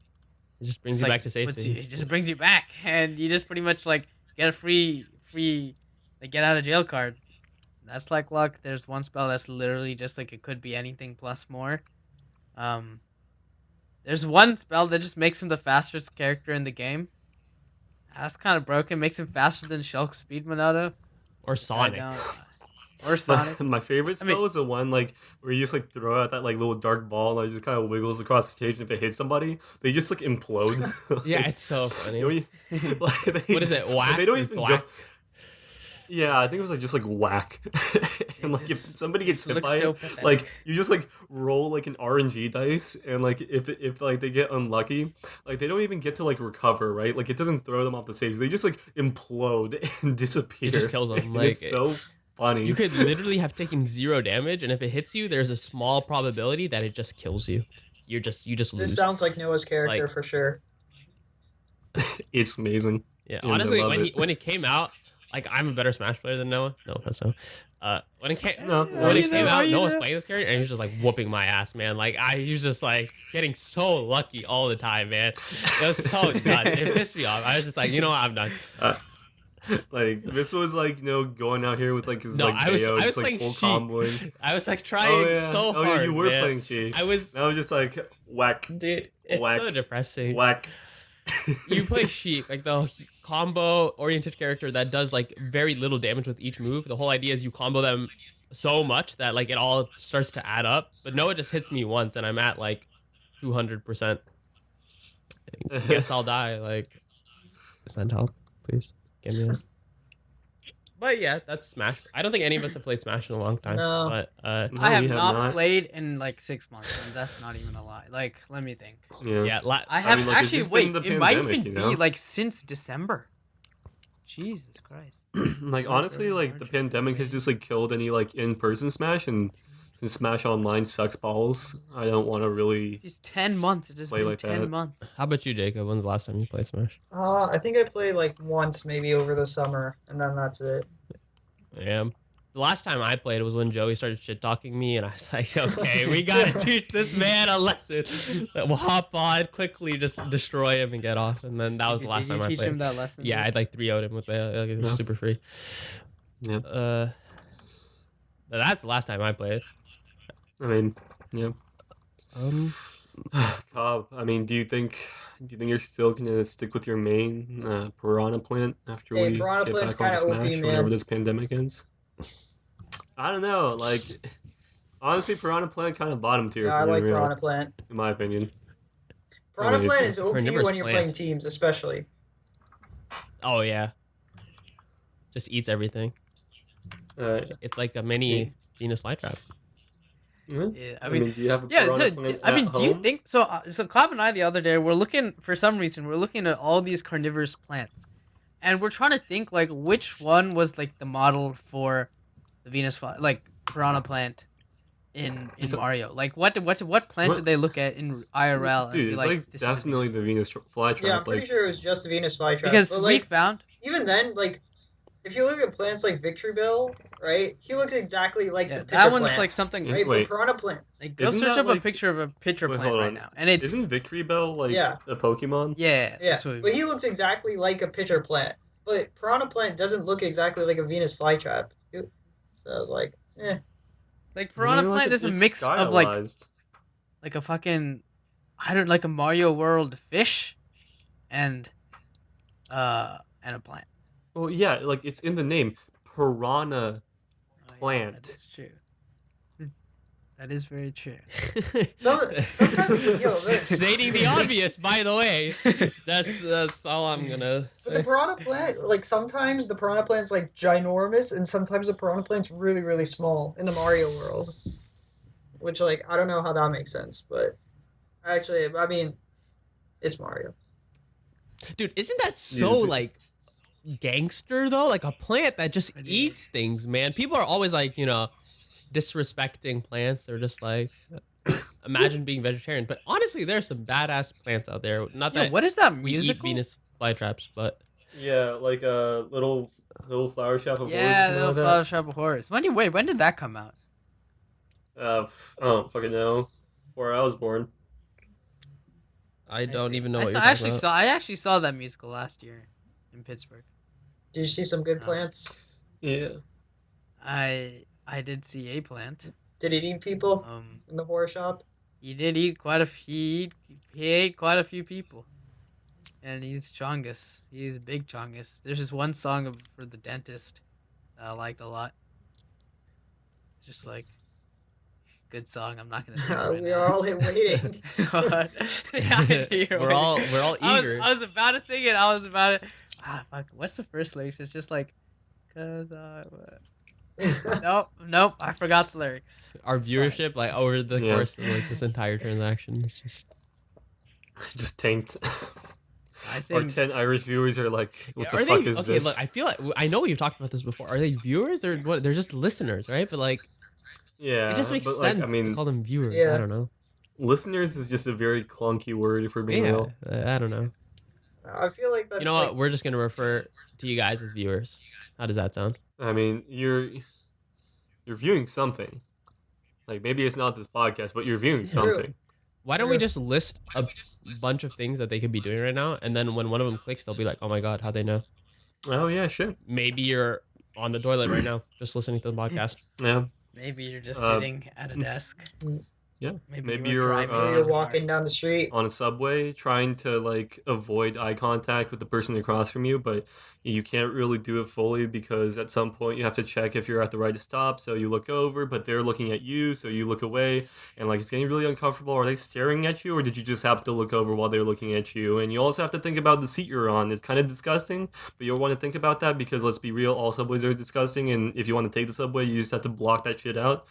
It just brings It's you like, back to safety. it just brings you back, and you just pretty much like get a free like get out of jail card. That's like luck. There's one spell that's literally just like it could be anything plus more. There's one spell that just makes him the fastest character in the game. That's kind of broken. Makes him faster than Shulk Speed Monado. Or Sonic. Or Sonic. My favorite spell is the one like where you just like throw out that like little dark ball and it just kind of wiggles across the stage, and if it hits somebody, they just like implode. Yeah, it's so funny. What is it? Whack? They don't Or even thwack? go. Yeah, I think it was like just like whack. And like if somebody gets hit by so it, pathetic. like you just like roll like an RNG dice, and like if like they get unlucky, like they don't even get to like recover, right? Like it doesn't throw them off the stage. They just like implode and disappear. It just kills them. And Like it's so funny. you could literally have taken 0 damage, and if it hits you, there's a small probability that it just kills you. You just This lose. sounds like Noah's character Like- for sure. It's amazing. Yeah, And I honestly, love when it. when it came out, like I'm a better Smash player than Noah. No, that's so. When it came No, when it you came know, out, you Noah was know. playing this character and he was just like whooping my ass, man. Like he was just like getting so lucky all the time, man. It was so done. It pissed me off. I was just like, you know what, I'm done. Like this was like going out here with like his No, like I was Bayo, just like playing full Sheik. comboing. I was like trying so Oh hard. yeah, you were man. playing Sheik. I was, And I was just like whack, dude. It's Whack. so depressing. whack. You play Sheik, like the combo oriented character that does like very little damage with each move. The whole idea is you combo them so much that like it all starts to add up. But Noah just hits me once and I'm at like 200%. Guess I'll die. Like, send help, please. Get me out. But yeah, that's Smash. I don't think any of us have played Smash in a long time. No. But No, I have we not played in like 6 months, and that's not even a lie. Like, let me think. Yeah. yeah, I have mean, like, it's actually just been wait. the It might pandemic, even you know? be like since December. Jesus Christ. Like honestly, like the pandemic has just like killed any like in-person Smash, and since Smash Online sucks balls, I don't want to really. It's 10 months. It has Play been like 10 that. months. How about you, Jacob? When's the last time you played Smash? I think I played like once, maybe over the summer, and then that's it. Yeah. The last time I played was when Joey started shit talking me, and I was like, okay, we gotta teach this man a lesson. We'll hop on quickly, just destroy him and get off. And then that was the last Did time you I teach played. him that lesson? Yeah, I'd like 3-0'd him with it. It was super free. Yeah. That's the last time I played. I mean, yeah. Um, Cobb, I mean, do you think you're still gonna stick with your main Piranha Plant after Hey, we Piranha get Plant's back onto kinda OP, Smash man. whenever this pandemic ends? I don't know. Like, honestly, Piranha Plant kind of bottom tier Yeah, for I me, like real, Piranha Plant. in my opinion. Piranha mean, Plant is OP carnivorous when you're plant. playing teams, especially. oh yeah, just eats everything. It's like a mini Venus flytrap. Yeah, I mean, do you have a yeah. Piranha So, Plant I mean, at do you home? think so? So, Cobb and I the other day we're looking for some reason. We're looking at all these carnivorous plants, and we're trying to think like which one was like the model for the like Piranha Plant in So- Mario. Like, what plant What- did they look at in IRL and Dude, be it's like, like this is a definitely Venus the Venus flytrap. Yeah, I'm pretty like, sure it was just the Venus flytrap. because but, we like, found even then, like, if you look at plants like Victory Bell, right? He looks exactly like yeah, the that pitcher one's plant, like something. Yeah. right? Wait. But Piranha Plant. Like, go Isn't search that up a like- picture of a pitcher Wait, plant hold right on. now, and it's Isn't Victory Bell like Yeah. a Pokemon? yeah, Yeah, that's what but he looks exactly like a pitcher plant. But Piranha Plant doesn't look exactly like a Venus flytrap. So I was like, like I mean, Piranha like, Plant is a it's mix of like stylized. a fucking I don't like a Mario World fish and a plant. Well, yeah, like it's in the name, Piranha Oh, yeah, Plant. that is true. That is very true. sometimes, yo, Stating the obvious, by the way. That's all I'm gonna but the say. Piranha Plant, like sometimes the Piranha Plant's like ginormous, and sometimes the Piranha Plant's really, really small in the Mario world. Which, like, I don't know how that makes sense, but actually, I mean, it's Mario. Dude, isn't that so Is it- like gangster though? Like a plant that just It is. eats things, man. People are always like, disrespecting plants. They're just like, imagine being vegetarian. But honestly, there's some badass plants out there. Not Yeah, that what is that we eat musical? Venus flytraps, but Yeah, like a little flower shop of Yeah, origin Little like that. Flower Shop of Horrors. When did that come out? I don't fucking know. Before I was born. I don't see. even know I what saw- you're I actually talking saw. I actually saw that musical last year in Pittsburgh. Did you see some good Oh. plants? Yeah. I did see a plant. Did it eat people in the horror shop? He did eat quite a few. He ate quite a few people, and he's Chongus. He's big Chongus. There's just one song for the dentist that I liked a lot. It's just like good song. I'm not gonna sing it right We now. are all waiting. What? Yeah, I hear We're all eager. I was about to sing it. I was about to. Fuck. What's the first lyrics? It's just like, cause I. Nope. I forgot the lyrics. Our viewership, like over the Yeah. course of like this entire transaction, is just Just tanked. I Our think 10 Irish viewers are like, what the are fuck they is okay? this? Look, I feel like I know we've talked about this before. Are they viewers or what? They're just listeners, right? But like, Yeah. it just makes but, sense like, I mean, to call them viewers. Yeah. I don't know. listeners is just a very clunky word if we're being Yeah, real. I don't know. I feel like that's You know like, what? We're just gonna refer to you guys as viewers. How does that sound? I mean, you're viewing something. Like maybe it's not this podcast, but you're viewing something. Why don't we Yeah. just list a bunch of things that they could be doing right now, and then when one of them clicks, they'll be like, "Oh my god, how'd they know?" Oh yeah, shit. Maybe you're on the toilet right now, just listening to the podcast. Yeah. maybe you're just Uh, sitting at a desk. Yeah. Maybe, Maybe you're you're, driving. maybe uh, you're walking down the street. On a subway, trying to like avoid eye contact with the person across from you, but you can't really do it fully because at some point you have to check if you're at the right stop. So you look over, but they're looking at you, so you look away, and like it's getting really uncomfortable. Are they staring at you, or did you just happen to look over while they're looking at you? And you also have to think about the seat you're on. It's kind of disgusting, but you'll want to think about that because let's be real, all subways are disgusting, and if you want to take the subway, you just have to block that shit out.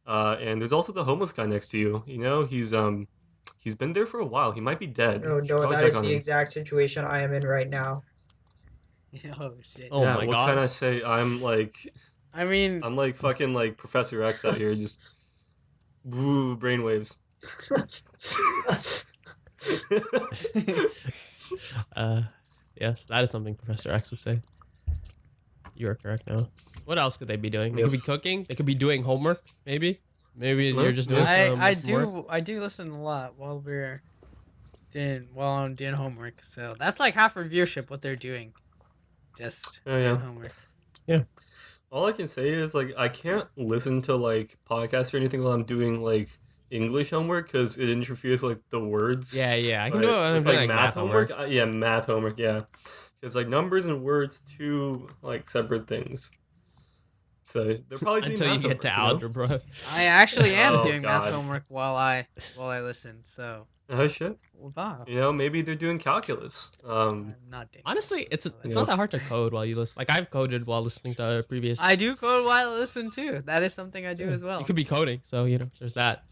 And there's also the homeless guy next to you. You know, he's been there for a while. He might be dead. Oh You should no, probably that check is on the him. exact situation I am in right now. Oh shit. Oh yeah, my what God. can I say? I'm like fucking like Professor X out here, just woo brainwaves. Yes, that is something Professor X would say. You are correct now. What else could they be doing? They Yep. could be cooking. They could be doing homework. Maybe you're just doing Yeah. some work. I do listen a lot while I'm doing homework. So that's like half our viewership what they're doing. Just Oh, yeah. doing homework. All I can say is like I can't listen to like podcasts or anything while I'm doing like English homework because it interferes with like the words. Yeah, I can But do it when I'm with, doing like math homework. yeah, math homework, yeah. It's like numbers and words, two like separate things. So they're probably doing Until you math get to homework, you know? algebra. I actually am Oh, doing math God. homework while I listen. So Oh shit! wow. You know, maybe they're doing calculus. I'm not doing Honestly, calculus, it's so Yeah. not that hard to code while you listen. Like I've coded while listening to previous. I do code while I listen too. That is something I do as well. You could be coding, so there's that.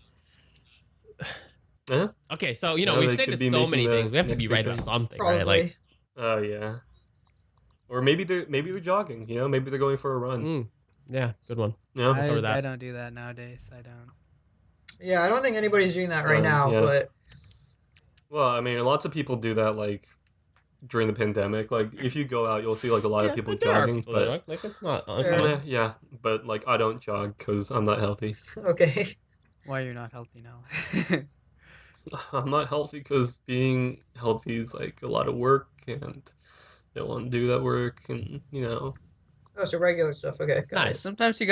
Yeah. Okay, so Yeah, we've they stated could be so making many the things. We have to next be big right thing. on something, Probably. right? Like, Oh yeah. Or maybe they're jogging. You know, maybe they're going for a run. yeah, good one. Yeah. cover that. I don't do that nowadays. I don't. Yeah, I don't think anybody's doing that right now, Yeah. but Well, I mean, lots of people do that like during the pandemic. Like, if you go out, you'll see like a lot of people there are jogging. people that But are, like it's not Fair. uncommon. yeah, but like I don't jog because I'm not healthy. okay. Why you're not healthy now? I'm not healthy because being healthy is like a lot of work, and I don't want to do that work, and you know. Oh, so regular stuff. Okay. got it. Nice. Sometimes you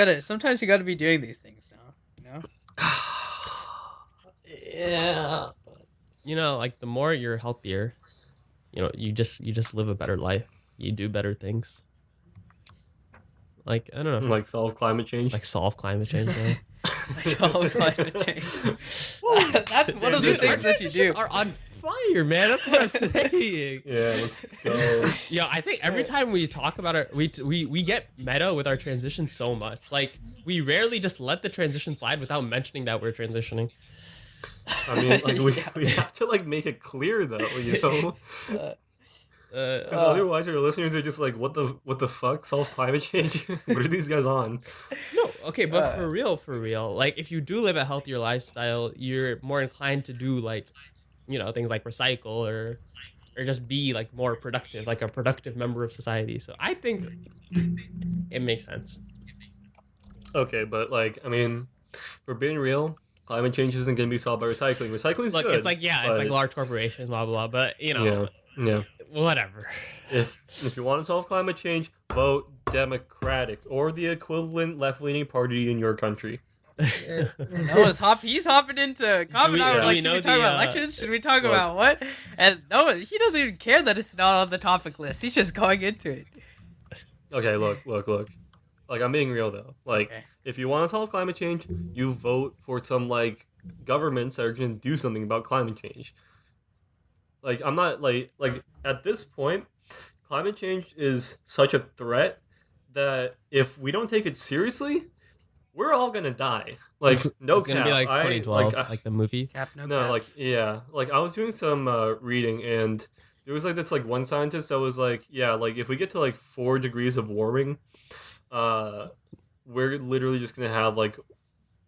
gotta be doing these things now. You know. Yeah. Like the more you're healthier, you just live a better life. You do better things. Like I don't know, Like solve climate change. like solve climate change. All climate change. That's one of the Dude, our things that you do. transitions are on fire, man. That's what I'm saying. Yeah, let's go. Yeah, I think every time we talk about it, we get meta with our transition so much. Like we rarely just let the transition slide without mentioning that we're transitioning. I mean, like we have to like make it clear though, you know, because otherwise our listeners are just like, what the fuck, solve climate change? What are these guys on? No, okay, but for real, like if you do live a healthier lifestyle, you're more inclined to do like, things like recycle or just be like more productive, like a productive member of society. So I think it makes sense. Okay, but like, I mean, for being real, climate change isn't going to be solved by recycling. Recycling is Look, good. it's like it's like but- large corporations, blah blah blah. But yeah. whatever. If you want to solve climate change, vote Democratic or the equivalent left-leaning party in your country. Yeah. Noah's he's hopping into Cobb and I were do like, we should know we talk the, about elections? Should we talk look. about what? And Noah, he doesn't even care that it's not on the topic list. He's just going into it. Okay, look. Like, I'm being real though. Like, Okay. if you want to solve climate change, you vote for some like governments that are going to do something about climate change. Like, I'm not like at this point, climate change is such a threat that if we don't take it seriously, we're all gonna die. Like, no It's gonna cap. be like 2012, I- like the movie. Cap, no, No, cap. like yeah, like I was doing some reading, and there was like this like one scientist that was like, yeah, like if we get to like 4 degrees of warming, we're literally just gonna have like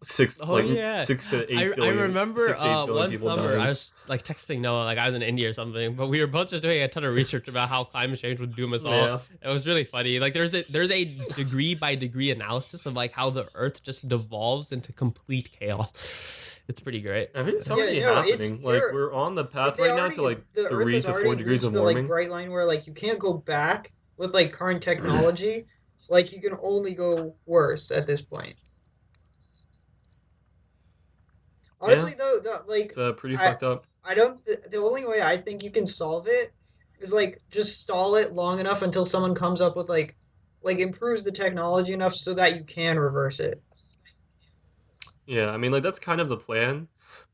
6 Oh, yeah. 6 to 8 I billion. remember 6 to 8 billion one people summer dying. I was like texting Noah, like I was in India or something, but we were both just doing a ton of research about how climate change would doom us all. Yeah. It was really funny. Like there's a degree by degree analysis of like how the Earth just devolves into complete chaos. It's pretty great. I mean, it's Yeah, already no, it's- happening. Like you're- we're on the path They right now already- to like the Earth 3 has to 4 already degrees of reached the, warming. like bright line where like you can't go back with like current technology. Like you can only go worse at this point. Honestly, though, like It's pretty I- fucked up. I don't. The only way I think you can solve it is like just stall it long enough until someone comes up with like improves the technology enough so that you can reverse it. Yeah, I mean, like that's kind of the plan,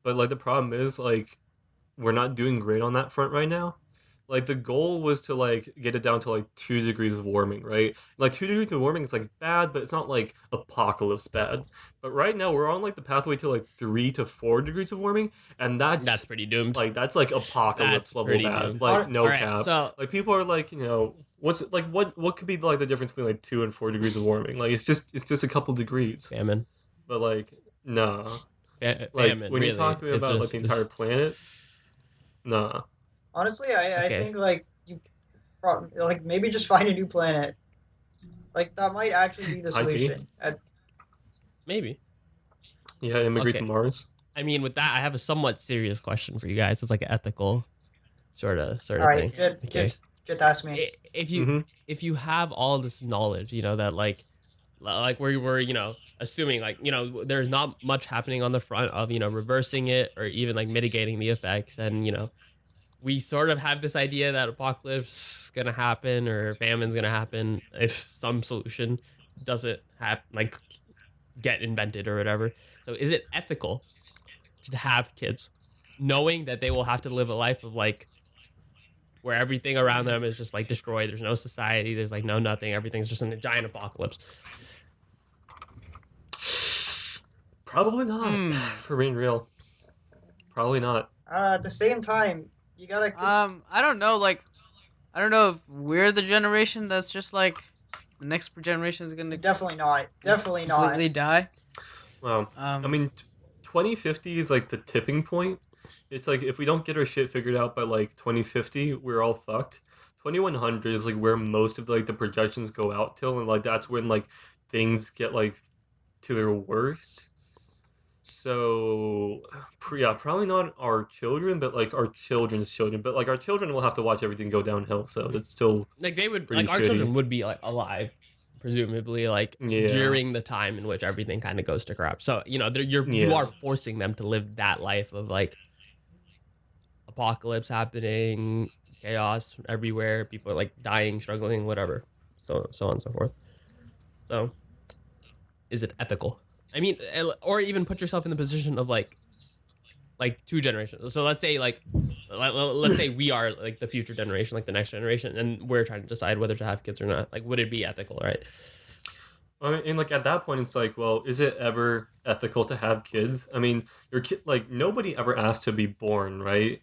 but like the problem is like we're not doing great on that front right now. like the goal was to like get it down to like 2 degrees of warming, right? Like 2 degrees of warming is like bad, but it's not like apocalypse bad. But right now we're on like the pathway to like 3 to 4 degrees of warming, and That's pretty doomed. that's like apocalypse That's level pretty bad. doomed. Like no Alright, cap. so Like people are like, what's it, like what could be like the difference between like 2 and 4 degrees of warming? Like it's just a couple degrees. famine. But like no. Like Famine, when really. you're talking It's about like just- the entire planet, nah. Honestly, I Okay. think like like maybe just find a new planet. Like that might actually be the High key. solution. Maybe. Yeah, immigrate Okay. to Mars. I mean, with that, I have a somewhat serious question for you guys. It's like an ethical sort of All right, thing. Okay. just ask me. If you Mhm. if you have all this knowledge, that like we were, assuming like, there's not much happening on the front of, reversing it or even like mitigating the effects. And, we sort of have this idea that apocalypse is gonna happen or famine's gonna happen if some solution doesn't like get invented or whatever. So is it ethical to have kids knowing that they will have to live a life of like where everything around them is just like destroyed, there's no society, there's like no nothing, everything's just in a giant apocalypse? Probably not. Hmm. For being real. Probably not. At the same time, you gotta. I don't know. Like, I don't know if we're the generation that's just like the next generation is gonna Definitely not. Definitely not. completely die. Well, Um, I mean, 2050 is like the tipping point. It's like if we don't get our shit figured out by like 2050, we're all fucked. 2100 is like where most of like the projections go out till, and like that's when like things get like to their worst. So, yeah, probably not our children, but like our children's children. But like our children will have to watch everything go downhill. So it's still Like they would, Pretty like our shitty. children would be like alive, presumably, like Yeah. during the time in which everything kind of goes to crap. So you you Yeah. are forcing them to live that life of like apocalypse happening, chaos everywhere, people are like dying, struggling, whatever, so on and so forth. So, is it ethical? I mean, or even put yourself in the position of like 2 generations. So let's say let's say we are like the future generation, like the next generation, and we're trying to decide whether to have kids or not. Like, would it be ethical, right? I mean, and like at that point, it's like, well, is it ever ethical to have kids? I mean, your kid, like nobody ever asked to be born, right?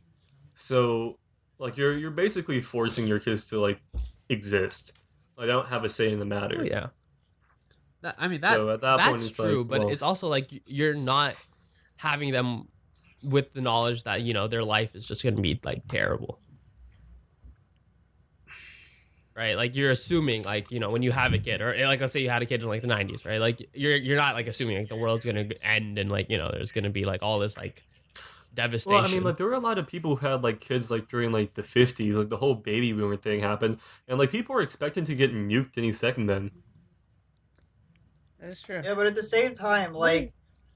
So, like you're basically forcing your kids to like exist. Like they don't have a say in the matter. Oh, yeah, I mean that. So at that point, that's it's true. like, But well, it's also like you're not having them with the knowledge that their life is just going to be like terrible. Right, like you're assuming, like when you have a kid, or like let's say you had a kid in like the 90s, right? Like you're not like assuming like the world's gonna end and like there's gonna be like all this like devastation. well, I mean, like there were a lot of people who had like kids like during like the 50s, like the whole baby boomer thing happened, and like people were expecting to get nuked any second then. That is true. Yeah, but at the same time, like,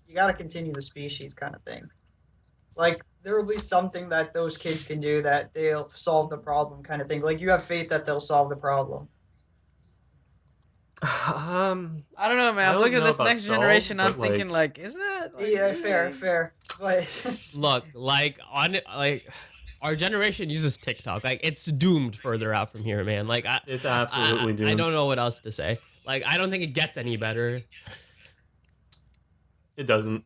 you gotta continue the species kind of thing. Like, there will be something that those kids can do that they'll solve the problem kind of thing. Like, you have faith that they'll solve the problem. I don't know, I man. I'm don't looking at know this about next solve, generation. I'm but, thinking like, is that? Like, Yeah, really? fair. But Look, like our generation uses TikTok. Like it's doomed further out from here, man. Like It's absolutely doomed. I don't know what else to say. Like I don't think it gets any better. It doesn't.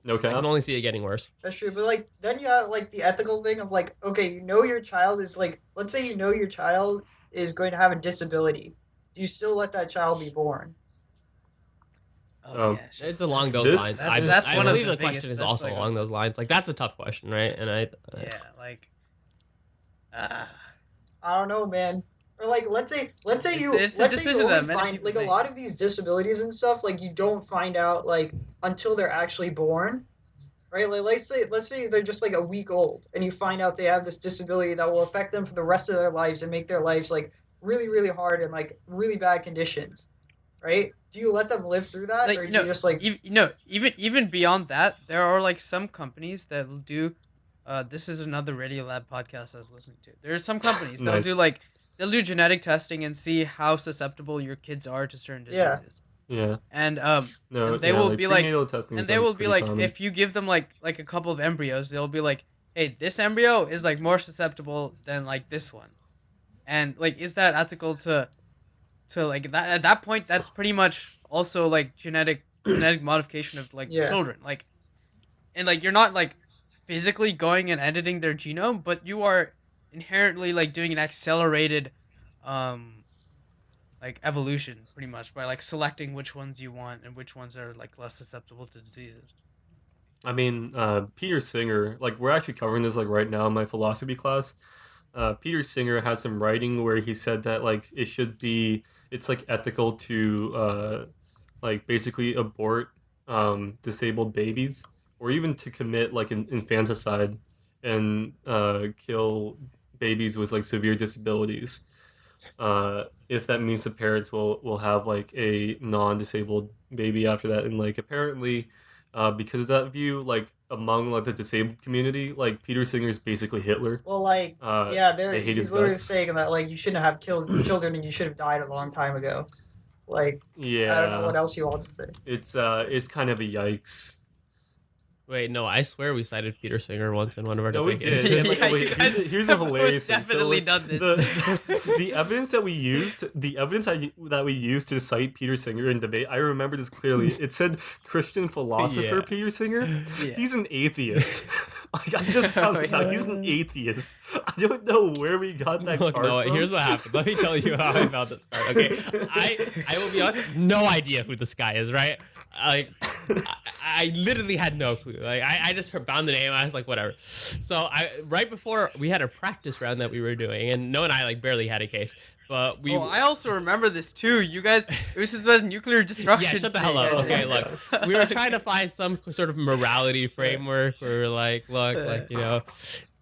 No I cap. can only see it getting worse. that's true. But, like, then you have, like, the ethical thing of, like, okay, your child is, like, let's say your child is going to have a disability. Do you still let that child be born? Oh, Um, yeah, shit. It's along those This- lines. That's I one of believe the the question biggest- is that's also like along those lines. Like that's a tough question, right? And Yeah, like. I don't know, man. Or like, let's say It's a let's say you decision that only many find people like a make. lot of these disabilities and stuff. Like, you don't find out like until they're actually born, right? Like, let's say they're just like a week old, and you find out they have this disability that will affect them for the rest of their lives and make their lives like really, really hard and like really bad conditions, right? Do you let them live through that, Like, or do no, you just like even beyond that, there are like some companies that will do. This is another Radiolab podcast I was listening to. There are some companies that'll Nice. do like they'll do genetic testing and see how susceptible your kids are to certain Yeah. diseases. Yeah. And No. and they yeah, will like, be like, prenatal testing and is, they will be pretty like, common. if you give them like a couple of embryos, they'll be like, hey, this embryo is like more susceptible than like this one, and like, is that ethical to like that at that point? That's pretty much also like genetic modification of like Yeah. children, like, and like you're not like physically going and editing their genome, but you are inherently like doing an accelerated um like evolution pretty much by like selecting which ones you want and which ones are like less susceptible to diseases. I mean, Peter Singer, like we're actually covering this like right now in my philosophy class. Peter Singer had some writing where he said that like it's like ethical to like basically abort disabled babies or even to commit like an infanticide and kill babies with like severe disabilities. If that means the parents will have like a non-disabled baby after that, and like apparently because of that view, like among like the disabled community, like Peter Singer is basically Hitler. Well, like, Uh, yeah, they hate his he's literally guts. saying that like you shouldn't have killed children and you should have died a long time ago. Like, I don't know what Yeah, else you want to say. it's kind of a yikes. Wait, no, I swear we cited Peter Singer once in one of our No, we debates. did. Yeah, Wait, you guys here's a have hilarious most thing. definitely like, done this. The evidence that we used, that we used to cite Peter Singer in debate, I remember this clearly. It said Christian philosopher Yeah. Peter Singer. Yeah. He's an atheist. Like I just found this out. He's an atheist. I don't know where we got that Look, card no, from. here's what happened. Let me tell you how I found this card. Okay, I will be honest, no idea who this guy is, right? Like, I literally had no clue. Like, I just found the name. I was like, whatever. So right before we had a practice round that we were doing, and Noah and I like barely had a case, but we. I also remember this too. You guys, this is the nuclear destruction. Yeah, shut the hell thing. up. Okay, look, we were trying to find some sort of morality framework where, like, look, like, you know,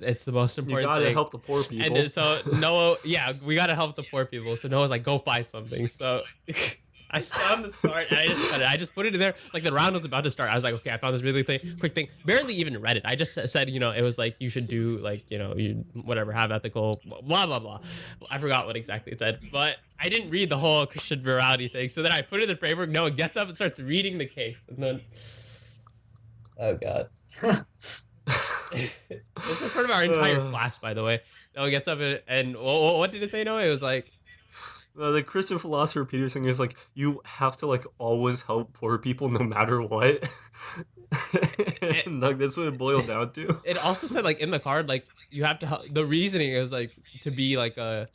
it's the most You important gotta thing. help the poor people. And so Noah, yeah, we gotta help the poor people. So Noah's like, go find something. So I found this card and I just put it in there. Like the round was about to start. I was like, okay, I found this really quick thing. Barely even read it. I just said, you know, it was like you should do like, you know, you whatever, have ethical, blah blah blah. I forgot what exactly it said, but I didn't read the whole Christian morality thing. So then I put it in the framework. Noah gets up and starts reading the case, and then, oh god. This is in front of our entire class, by the way. Noah gets up and what did it say, Noah? It was like, The Christian philosopher Peter Singer is like, you have to like always help poor people no matter what. And, like that's what it boiled down to. it also said like in the card, like you have to the reasoning is like to be like or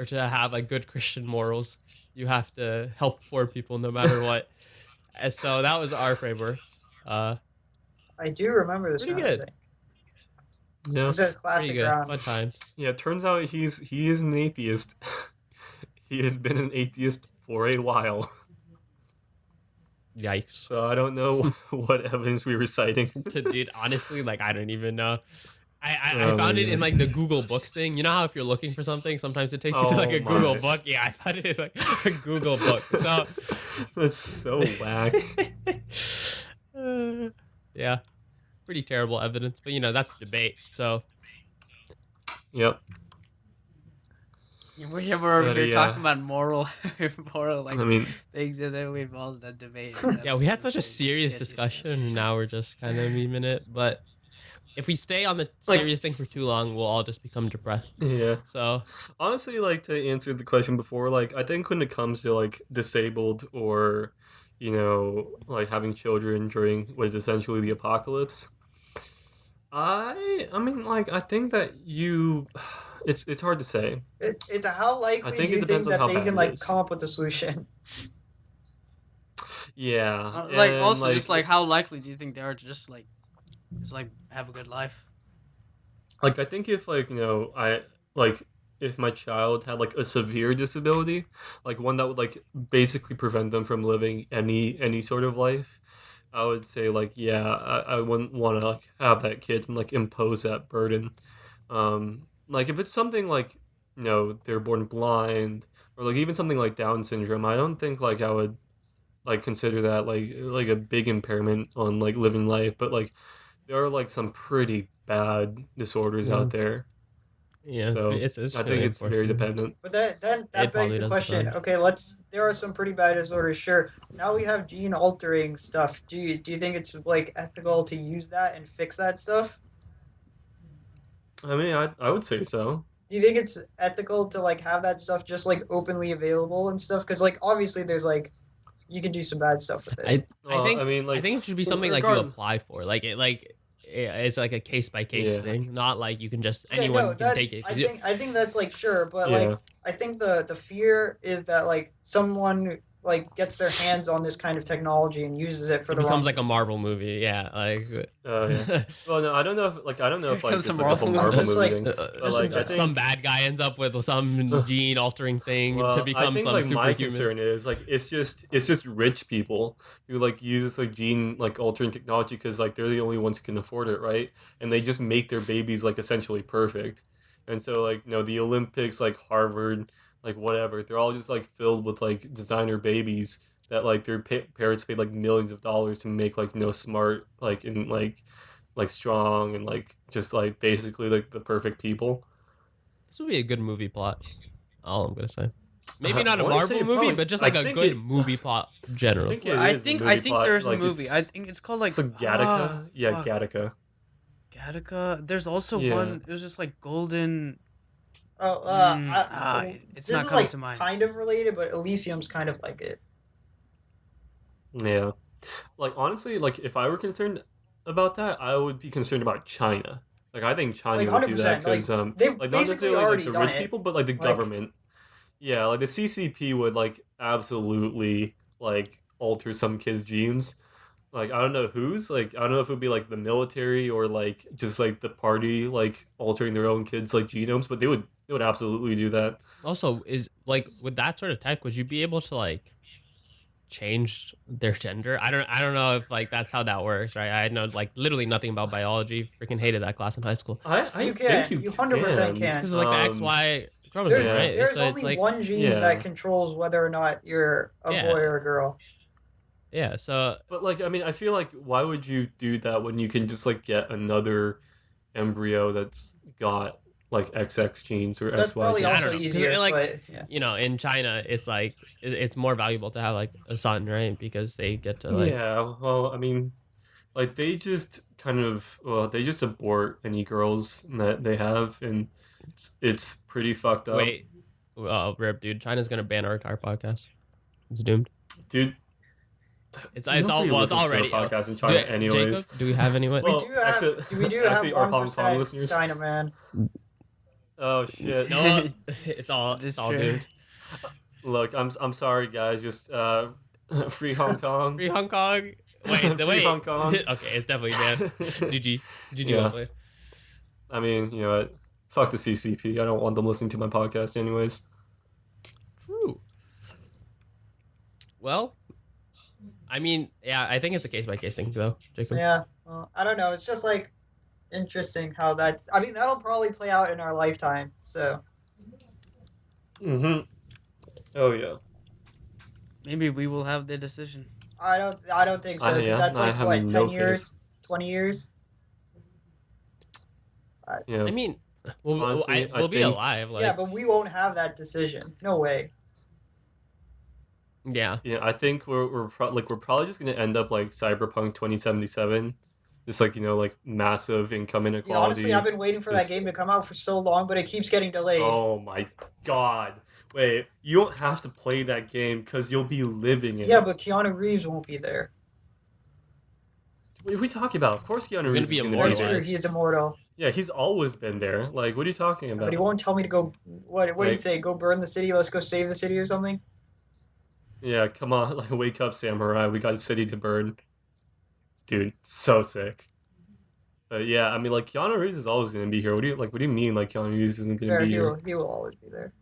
to have like good Christian morals, you have to help poor people no matter what. And so that was our framework. I do remember this. Pretty round, I good. think. Yeah, It's a Pretty classic good. round. Fun times. yeah. It turns out he is an atheist. He has been an atheist for a while. Yikes. So I don't know what evidence we were citing. Dude, honestly, like I don't even know. I Oh, found it man. in like the Google Books thing. You know how if you're looking for something, sometimes it takes you to like Oh, a Google my. book. Yeah, I found it in like a Google book. So That's so whack. yeah, pretty terrible evidence. But you know that's debate. So Yep. We're over But, here yeah. talking about moral like I mean, things, and then we involved in a debate. yeah, we had such a serious discussion, and now we're just kind of memeing it. But if we stay on the serious thing for too long, we'll all just become depressed. yeah. So Honestly, like to answer the question before, like I think when it comes to like disabled or, you know, like having children during what is essentially the apocalypse, I mean, like I think that it's hard to say. It's how likely think do it you think depends on that how they bad can it like is. come up with a solution? Yeah, like and, also just like how likely do you think they are to just like have a good life? like I think if like you know I like if my child had like a severe disability, like one that would like basically prevent them from living any sort of life, I would say like yeah, I wouldn't want to like have that kid and like impose that burden. Like if it's something like you know they're born blind or like even something like Down syndrome, I don't think like I would like consider that like a big impairment on like living life. But like there are like some pretty bad disorders Yeah. out there. yeah, So, it's I really think it's very unfortunate. dependent. But that It begs probably the does question. depend. Okay, there are some pretty bad disorders, sure. Now we have gene altering stuff. Do you think it's like ethical to use that and fix that stuff? I mean, I would say so. Do you think it's ethical to like have that stuff just like openly available and stuff? Because like obviously there's like you can do some bad stuff with it. I Well, think I mean, I like, think it should be something like you regard- apply for, it's like a case by case Yeah. thing, not like you can just Yeah, anyone no, can that, take it. I 'Cause you- think that's like sure, but Yeah. like I think the fear is that like someone like gets their hands on this kind of technology and uses it for it the becomes wrong like a reasons. Marvel movie, yeah. Yeah. Well, no, I don't know if like Here like comes it's some like a whole Marvel Marvel movies. movie Just, thing. But just like, I some think, bad guy ends up with some gene altering thing well, to I become think some like my superhuman. concern is like it's just rich people who like use like gene like altering technology because like they're the only ones who can afford it, right? And they just make their babies like essentially perfect. And so like the Olympics, like Harvard, like whatever, they're all just like filled with like designer babies that like their parents paid like millions of dollars to make like smart like and like strong and like just like basically like the perfect people. This would be a good movie plot. All I'm gonna say. Maybe not I a wanna say Marvel movie, probably- but just I like a think good it- movie plot in I general. think it I is a think movie plot, there's like, a movie. I it's- think it's called like It's like Gattaca. Yeah, fuck. Gattaca. Gattaca. There's also Yeah. one. It was just like golden. Oh, It's this not is coming like to mind. kind of related, but Elysium's kind of like it. Yeah. Like honestly, like if I were concerned about that, I would be concerned about China. Like I think China Like would do that 100%, like, because they've like not basically necessarily like already the done rich it. people, but like the Like- government. Yeah, like the CCP would like absolutely like alter some kid's genes. Like I don't know whose. Like I don't know if it would be like the military or like just like the party like altering their own kids like genomes, but they would absolutely do that. Also, is like with that sort of tech, would you be able to like change their gender? I don't know if like that's how that works, right? I know like literally nothing about biology. Freaking hated that class in high school I You can. think You 100% can. because like the XY chromosome, There's, Yeah. right? there's So it's only like one gene Yeah. that controls whether or not you're a Yeah. boy or a girl. yeah. So But like I mean, I feel like why would you do that when you can just like get another embryo that's got like XX genes or That's XY probably genes? I don't also know, 'cause easier. it, like- but yeah. you know, in China, it's like it's more valuable to have like a son, right? Because they get to like Yeah, well, I mean, like they just they just abort any girls that they have, and it's pretty fucked up. wait. Oh, rip, dude! China's gonna ban our entire podcast. It's doomed. Dude, It's nobody all well. It's listens to our already podcast in China, anyways. Jacob, do we have anyone? Well, we do have actually- have actually, our 1% Hong Kong listeners. China man. Oh shit! no, it's all It is all true. doomed. Look, I'm sorry, guys. Just free Hong Kong. Free Hong Kong. Wait, the Free wait. Hong Kong. Okay, it's definitely banned. GG, GG. Yeah. well played. I mean, you know what? Fuck the CCP. I don't want them listening to my podcast, anyways. True. Well, I mean, yeah, I think it's a case by case thing though, Jacob. Yeah. Well, I don't know. It's just like interesting how that's. I mean, that'll probably play out in our lifetime. So Mm-hmm. Oh yeah. Maybe we will have the decision. I don't think so because yeah, that's I like have what no 10 years, 20 years. Yeah. I mean, we'll, Honestly, we'll I be think- alive. Like, Yeah, but we won't have that decision. No way. yeah. Yeah, I think we're probably just gonna end up like Cyberpunk 2077, just like like massive income Yeah, inequality. honestly, I've been waiting for that Just- game to come out for so long, but it keeps getting delayed. Oh my god! Wait, you don't have to play that game because you'll be living in Yeah, it. but Keanu Reeves won't be there. What are we talking about? Of course, Keanu He's Reeves gonna be is gonna immortal. be That's there. true. Otherwise- He's immortal. Yeah, he's always been there. Like, what are you talking about? But he won't tell me to go. What do you Like- say? Go burn the city. Let's go save the city or something. Yeah, come on, like wake up, samurai. We got a city to burn. Dude, so sick. But yeah, I mean, like Keanu Reeves is always gonna be here. What do you mean, like Keanu Reeves isn't gonna Fair, be he here? will always be there.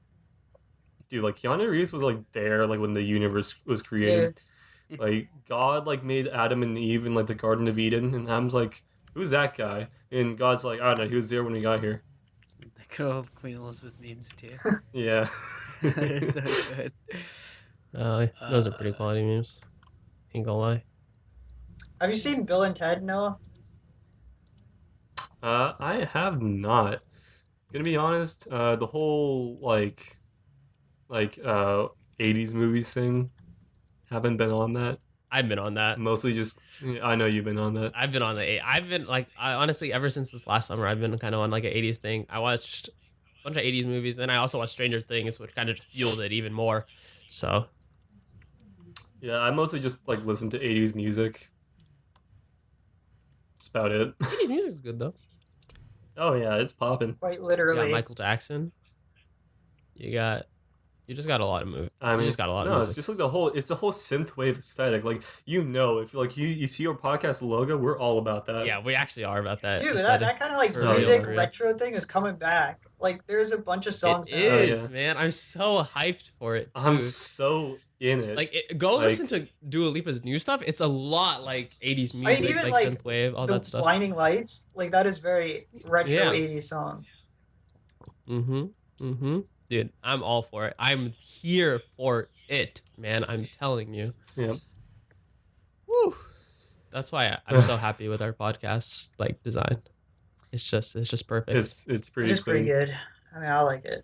Dude, like Keanu Reeves was like there, like when the universe was created. Like God, like made Adam and Eve in like the Garden of Eden, and Adam's like, who's that guy? And God's like, I don't know, he was there when we got here. The good old Queen Elizabeth memes too. Yeah. They're so good. Those are pretty quality memes. Ain't gonna lie. Have you seen Bill and Ted, Noah? I have not. Gonna be honest, the whole like 80s movies thing, haven't been on that. I've been on that. Mostly just, I know you've been on that. I've been on I've been like, honestly, ever since this last summer, I've been kind of on like an 80s thing. I watched a bunch of 80s movies, and I also watched Stranger Things, which kind of fueled it even more. So Yeah, I mostly just like listen to 80s music. That's about it. 80s music's good though. Oh yeah, it's popping. Quite You got literally. Michael Jackson. You just got a lot of movies. I mean, you just got a lot no, of it's music. just like the whole synthwave aesthetic. Like if like you see our podcast logo, we're all about that. Yeah, we actually are about that. Dude, aesthetic. that kind of like Early music on, yeah. retro thing is coming back. Like, there's a bunch of songs. It now. is, yeah. man. I'm so hyped for it. I'm too. so in it. Like, go Like- listen to Dua Lipa's new stuff. It's a lot like 80s music, even, like, like, synthwave, all The that stuff. Blinding Lights, like that is very retro Yeah. 80s song. Dude, I'm all for it. I'm here for it, man. I'm telling you. yeah. Woo. That's why I'm so happy with our podcast like design. It's just perfect. It's pretty It's pretty clean. good. I mean, I like it.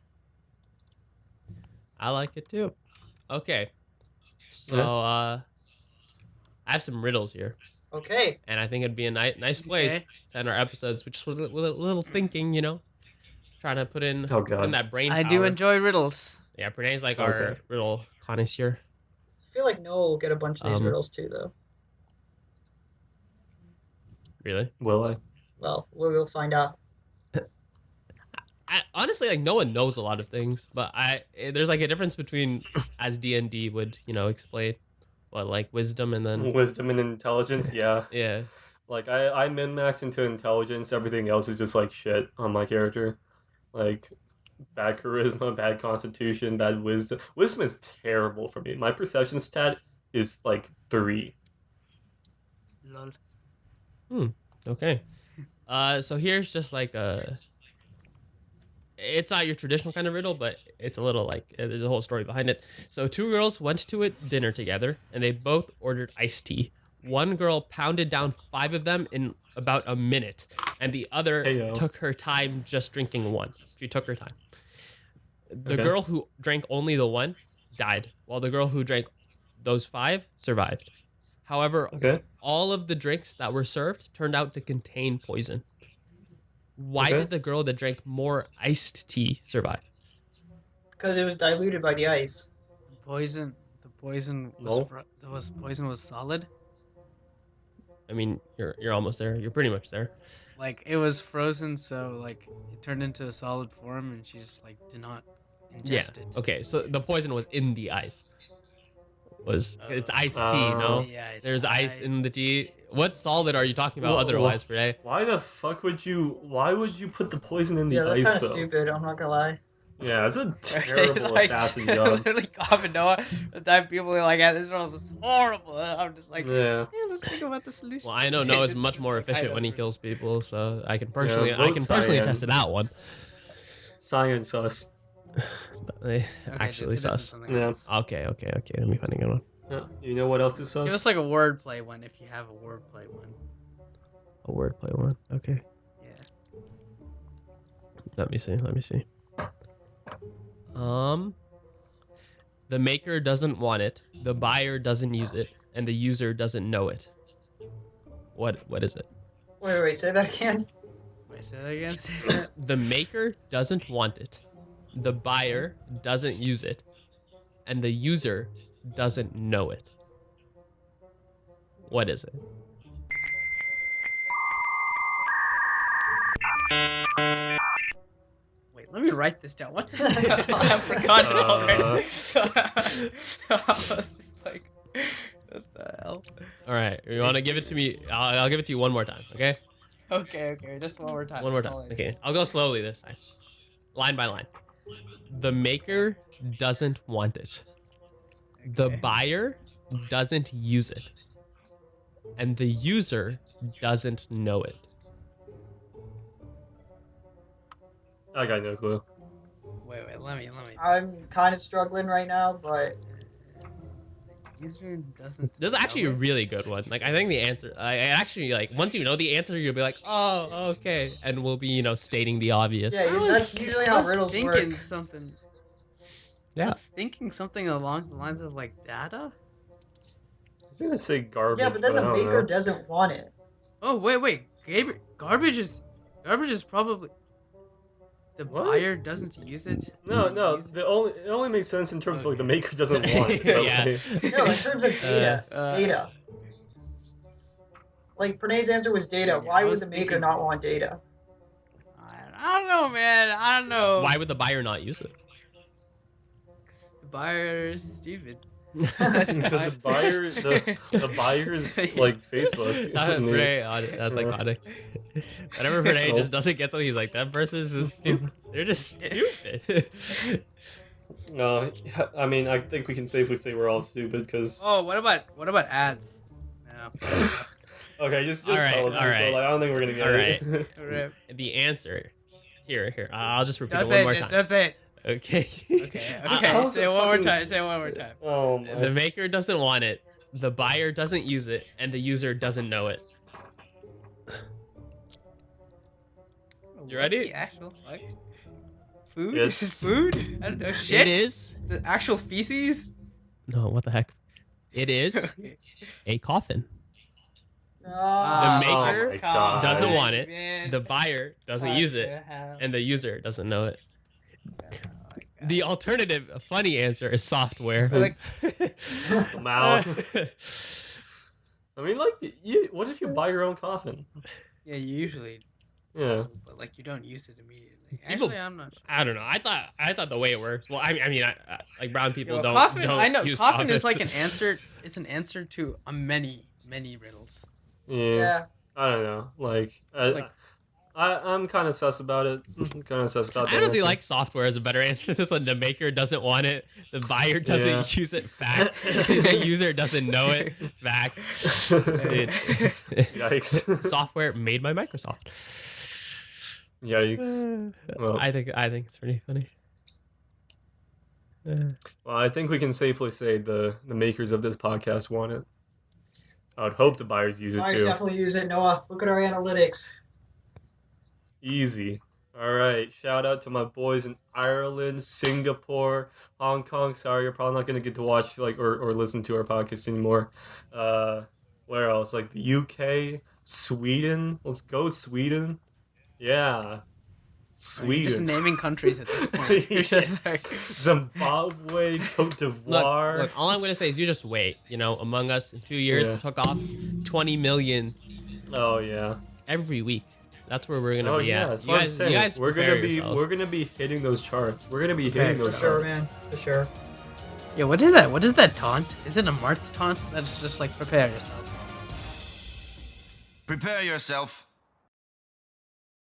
I like it too. Okay. So Yeah. I have some riddles here, Okay. and I think it'd be a nice place Okay. to end our episodes, which with a little thinking, trying to put in Oh, put in God. that brain I power. do enjoy riddles. Yeah, Brene's like our Okay. riddle connoisseur. I feel like Noah will get a bunch of these Um, riddles too, though. Really? Will I? Well, we'll find out. Honestly, like, no one knows a lot of things, but there's like a difference between, as D&D would explain, what, like wisdom and then Wisdom and intelligence, yeah. yeah. Like I min-max into intelligence, everything else is just like shit on my character. Like bad charisma, bad constitution, bad wisdom. Wisdom is terrible for me. My perception stat is like 3. Lol. Okay. So here's just like it's not your traditional kind of riddle, but it's a little like there's a whole story behind it. So 2 girls went to a dinner together, and they both ordered iced tea. One girl pounded down 5 of them in about a minute, and the other Heyo. took her time just drinking one. She took her time. The Okay. girl who drank only the one died, while the girl who drank those 5 survived. However, Okay. all of the drinks that were served turned out to contain poison. Why Okay. did the girl that drank more iced tea survive? Because it was diluted by the ice. Poison. The poison No. poison was solid. I mean, you're almost there. You're pretty much there. Like it was frozen, so like it turned into a solid form, and she just like did not ingest it. Okay, so the poison was in the ice. It's iced tea, Oh. no? Yeah, it's There's ice in the tea. What solid are you talking about Wha- otherwise, Frey? Why the fuck would you put the poison in the Yeah, that's ice kind of though? stupid. I'm not gonna lie. Yeah, that's a terrible Like, assassin job. Literally, comment Noah. The time people are like, "Yeah, this world is horrible," and I'm just like, Yeah. "Yeah, let's think about the solution." Well, I know Noah's It's much just more like, I efficient don't when he really- kills people, so I can personally vote cyan. attest to that one. Science sus. Okay, Actually, this is sus. something Yeah. else. Okay. Let me find a good one. Yeah. You know what else is sus? Give us like a wordplay one if you have a wordplay one. A wordplay one. Okay. Yeah. Let me see. The maker doesn't want it, the buyer doesn't use it, and the user doesn't know it. What is it? Wait, say that again. Wait, say that again. The maker doesn't want it, the buyer doesn't use it, and the user doesn't know it. What is it? Wait, let me write this down. What the hell? I forgot it already. I was just like, what the hell? All right, you want to give it to me? I'll give it to you one more time, okay? Okay, just one more time. One more That's time. all I Okay, I'll go slowly this time. Line by line. The maker doesn't want it. The Okay. buyer doesn't use it. And the user doesn't know it. I got no clue. Wait, let me. I'm kind of struggling right now, but User doesn't. This is actually a know it. really good one. Like, I think the answer, I actually, like, once you know the answer, you'll be like, oh, okay. And we'll be, stating the obvious. yeah, that's usually how riddles thinking work. something. I Yeah. was thinking something along the lines of like data. was gonna say garbage. Yeah, but then the I don't maker know. doesn't want it. Oh wait. Garbage is probably the What? buyer doesn't use it. No, They no. use it? It only makes sense in terms of like the maker doesn't want it. but, Yeah. like- No, in terms of data. Uh, Data. Like Pranay's answer was data. Yeah, Why I would was the maker thinking- not want data? I don't know, man. I don't know. Why would the buyer not use it? The buyer is stupid. Because the buyer is like Facebook. That's And they- pretty odd. That's Yeah. iconic. Whenever Renee Oh. just doesn't get something, he's like, that person's just stupid. They're just stupid. No, I mean, I think we can safely say we're all stupid because. Oh, what about ads? No. Okay, just All right, tell us. all Just go, right. like, I don't think we're gonna get All it. Alright. The answer. Here. I'll just repeat Don't it say one more it. time. Don't say it. Okay. Okay. Just Okay. tell us Say a it one more fucking- time. Say it one more time. Oh my. The maker doesn't want it, the buyer doesn't use it, and the user doesn't know it. You What ready? the actual fuck? Food? It's- This is food? I don't know. Shit. It is. The actual feces? No, what the heck? It is a coffin. Ah, The maker Oh my God. doesn't want it. Man. The buyer doesn't use it, and the user doesn't know it. The alternative, funny answer is software. Like- Wow. I mean, like, what if you buy your own coffin? Yeah, you usually, Yeah. but like you don't use it immediately. People- Actually, I'm not sure. I don't know. I thought the way it works. Well, I mean, like brown people Yo, don't. coffin. don't I know. use Coffin is coffins. like an answer. It's an answer to a many riddles. Yeah. yeah. I don't know. Like, Like- I'm kind of sus about it. Kind of sus about I that honestly answer. like software as a better answer to this one. The maker doesn't want it. The buyer doesn't Yeah. use it. Fact. The user doesn't know it. Fact. Dude. Yikes. Software made by Microsoft. Yikes. Well, I think it's pretty funny. well, I think we can safely say the makers of this podcast want it. I would hope the buyers use it Buyers too. definitely use it. Noah, look at our analytics. Easy. All right. Shout out to my boys in Ireland, Singapore, Hong Kong. Sorry, you're probably not gonna get to watch or listen to our podcast anymore. Where else? Like the UK, Sweden. Let's go, Sweden. Yeah. You're just Sweden. naming countries at this point. You're just like, Zimbabwe, Cote d'Ivoire. Look, all I'm gonna say is you just wait. You know, Among Us in 2 years Yeah. took off 20 million Oh yeah. every week. That's where we're gonna Oh be yeah. at. That's You what I'm guys, saying. you guys we're prepare gonna yourselves. be hitting those charts. We're gonna be hitting For those sure, charts. man. For sure. yeah. What is that? What is that taunt? Is it a Marth taunt? That's just like prepare yourself. Prepare yourself.